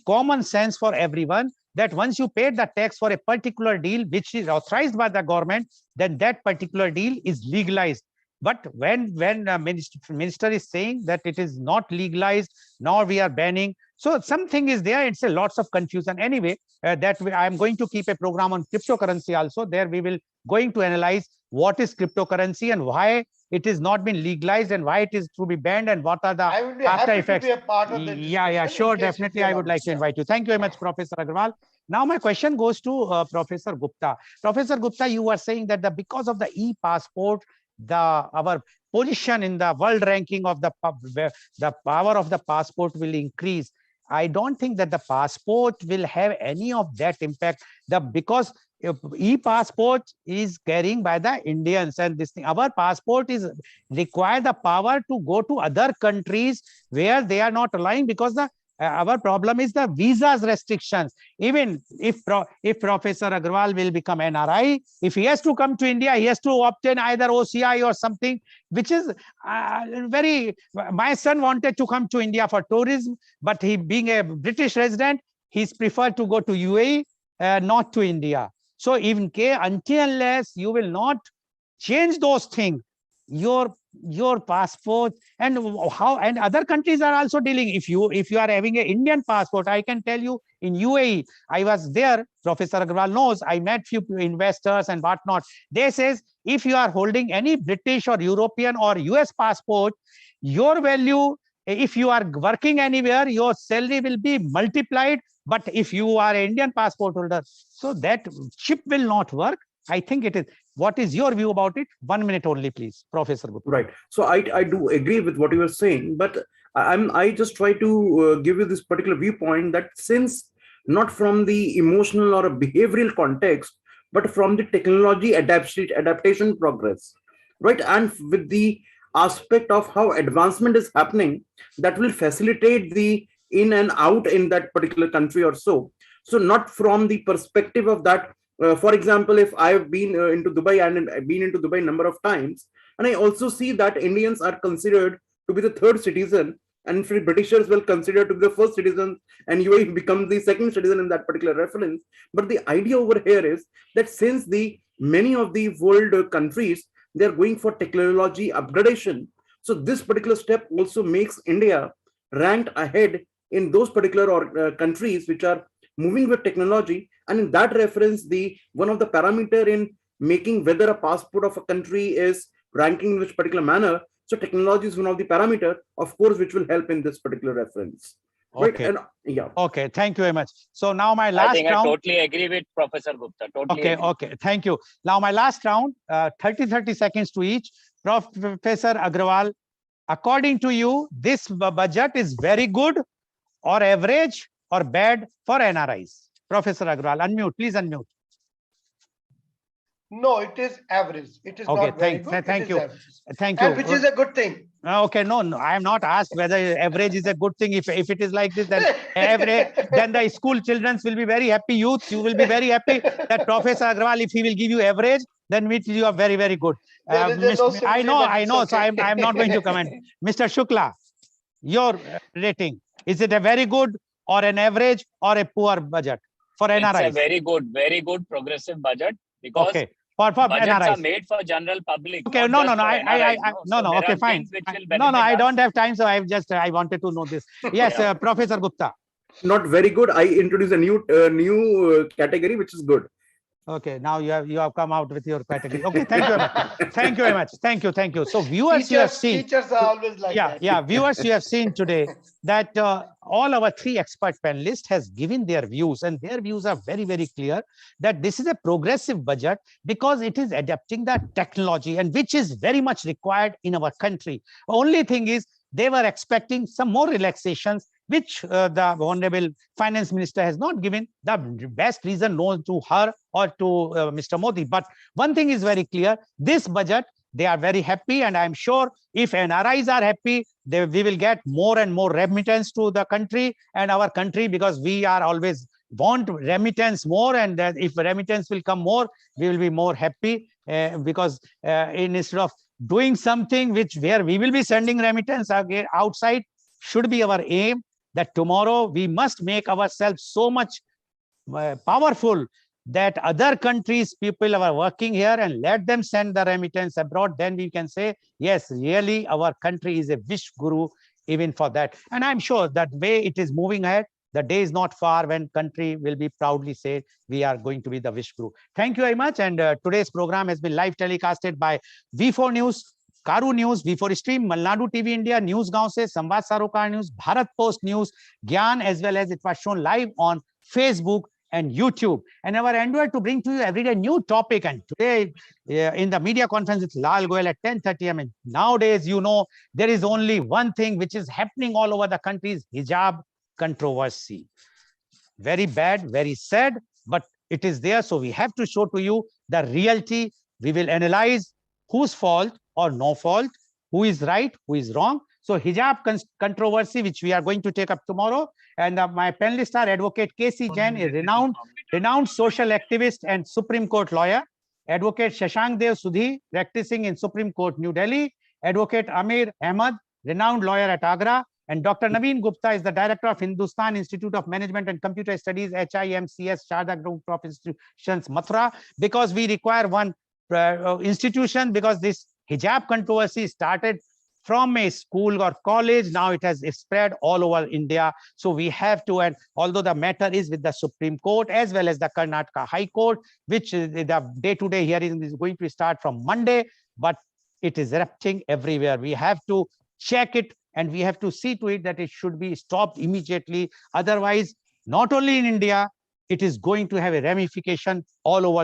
common sense for everyone, that once you paid the tax for a particular deal which is authorized by the government, then that particular deal is legalized. But when minister is saying that it is not legalized, nor we are banning, so something is there. It's a lots of confusion. Anyway, I am going to keep a program on cryptocurrency also. There we will going to analyze what is cryptocurrency and why it is not been legalized and why it is to be banned and what are the after effects.
To be a part of the
yeah, sure, definitely. I would like to invite you. Thank you very much, Professor Agrawal. Now my question goes to Professor Gupta. Professor Gupta, you were saying that because of the e-passport, our position in the world ranking of the power of the passport will increase. I don't think that the passport will have any of that impact. Because e-passport is carrying by the Indians, and this thing, our passport is require the power to go to other countries where they are not allowing, because the our problem is the visas restrictions. Even if Professor Agarwal will become NRI, if he has to come to India, he has to obtain either OCI or something, which is very. My son wanted to come to India for tourism, but he, being a British resident, he's preferred to go to UAE, not to India. So even until unless you will not change those things, your passport, and how, and other countries are also dealing. If you are having an Indian passport, I can tell you, in UAE, I was there, Professor Agarwal knows, I met few investors and whatnot. They says, if you are holding any British or European or US passport, your value, if you are working anywhere, your salary will be multiplied. But if you are an Indian passport holder, so that chip will not work. I think it is. What is your view about it? 1 minute only, please, Professor Gupta.
Right. So I do agree with what you were saying, but I just try to give you this particular viewpoint that since not from the emotional or a behavioral context, but from the technology adaptation progress, right? And with the aspect of how advancement is happening, that will facilitate the in and out in that particular country or so. So not from the perspective of that. For example, if I've been into Dubai, and I've been into Dubai a number of times, and I also see that Indians are considered to be the third citizen, and for Britishers will consider to be the first citizen, and UAE becomes the second citizen in that particular reference. But the idea over here is that since the many of the world countries, they're going for technology upgradation, so this particular step also makes India ranked ahead in those particular countries which are moving with technology. And in that reference, the one of the parameter in making whether a passport of a country is ranking in which particular manner, so technology is one of the parameter, of course, which will help in this particular reference.
Okay.
Right? And yeah.
Okay. Thank you very much. So now my last round.
I totally agree with Professor Gupta. Totally.
Okay.
Agree.
Okay. Thank you. Now my last round, 30 seconds to each. Professor Agarwal, according to you, this budget is very good or average or bad for NRIs? Professor Agarwal, unmute. Please unmute.
No, it is average. It is
okay,
not very good.
Thank you.
Average.
Thank you.
And which is a good thing.
Okay, no, I am not asked whether average is a good thing. If it is like this, then then the school children will be very happy. Youth, you will be very happy that Professor Agarwal, if he will give you average, then which you are very, very good. I know. So I'm not going to comment. Mr. Shukla, your rating, is it a very good or an average or a poor budget for NRIs?
It's a very good progressive budget, because
okay. For
budgets
NRIs
are made for general public.
Okay, no. Okay, fine. No, I don't have time, so I wanted to know this. Yes, yeah. Professor Gupta.
Not very good. I introduced a new category, which is good.
Okay, now you have come out with your category. Okay, thank you very much. Thank you very much. Thank you. So viewers, you have seen.
Teachers are always like that.
Yeah. Viewers, you have seen today that all our three expert panelists has given their views, and their views are very, very clear that this is a progressive budget because it is adapting the technology, and which is very much required in our country. Only thing is they were expecting some more relaxations, which the Honorable Finance Minister has not given the best reason known to her or to Mr. Modi. But one thing is very clear, this budget, they are very happy, and I'm sure if NRIs are happy, we will get more and more remittance to the country and our country, because we are always want remittance more, and if remittance will come more, we will be more happy because instead of doing something where we will be sending remittance outside, should be our aim that tomorrow we must make ourselves so much powerful that other countries people are working here, and let them send the remittance abroad. Then we can say, yes, really our country is a wish guru even for that. And I'm sure that way it is moving ahead. The day is not far when country will be proudly say we are going to be the wish guru. Thank you very much. And today's program has been live telecasted by V4NEWS, Karu News, V4 Stream, Malnadu TV India, News Gaon Se, Samvad Sarokar News, Bharat Post News, Gyan, as well as it was shown live on Facebook and YouTube. And our endeavor to bring to you every day new topic. And today in the media conference with Lal Goel at 10:30 a.m. And nowadays, you know, there is only one thing which is happening all over the country is hijab controversy. Very bad, very sad, but It is there. So we have to show to you the reality. We will analyze whose fault or no fault, who is right, who is wrong. So hijab controversy, which we are going to take up tomorrow. And my panelists are Advocate K.C. Jain, a renowned social activist and Supreme Court lawyer. Advocate Shashank Dev Sudhi, practicing in Supreme Court, New Delhi. Advocate Amir Ahmad, renowned lawyer at Agra. And Dr. Naveen Gupta is the director of Hindustan Institute of Management and Computer Studies, HIMCS, Sharda Group of Institutions, Mathura. Because we require one institution, because this hijab controversy started from a school or college. Now it has spread all over India. So we have to, and although the matter is with the Supreme Court as well as the Karnataka High Court, which the day-to-day hearing is going to start from Monday, but it is erupting everywhere. We have to check it, and we have to see to it that it should be stopped immediately. Otherwise, not only in India, it is going to have a ramification all over the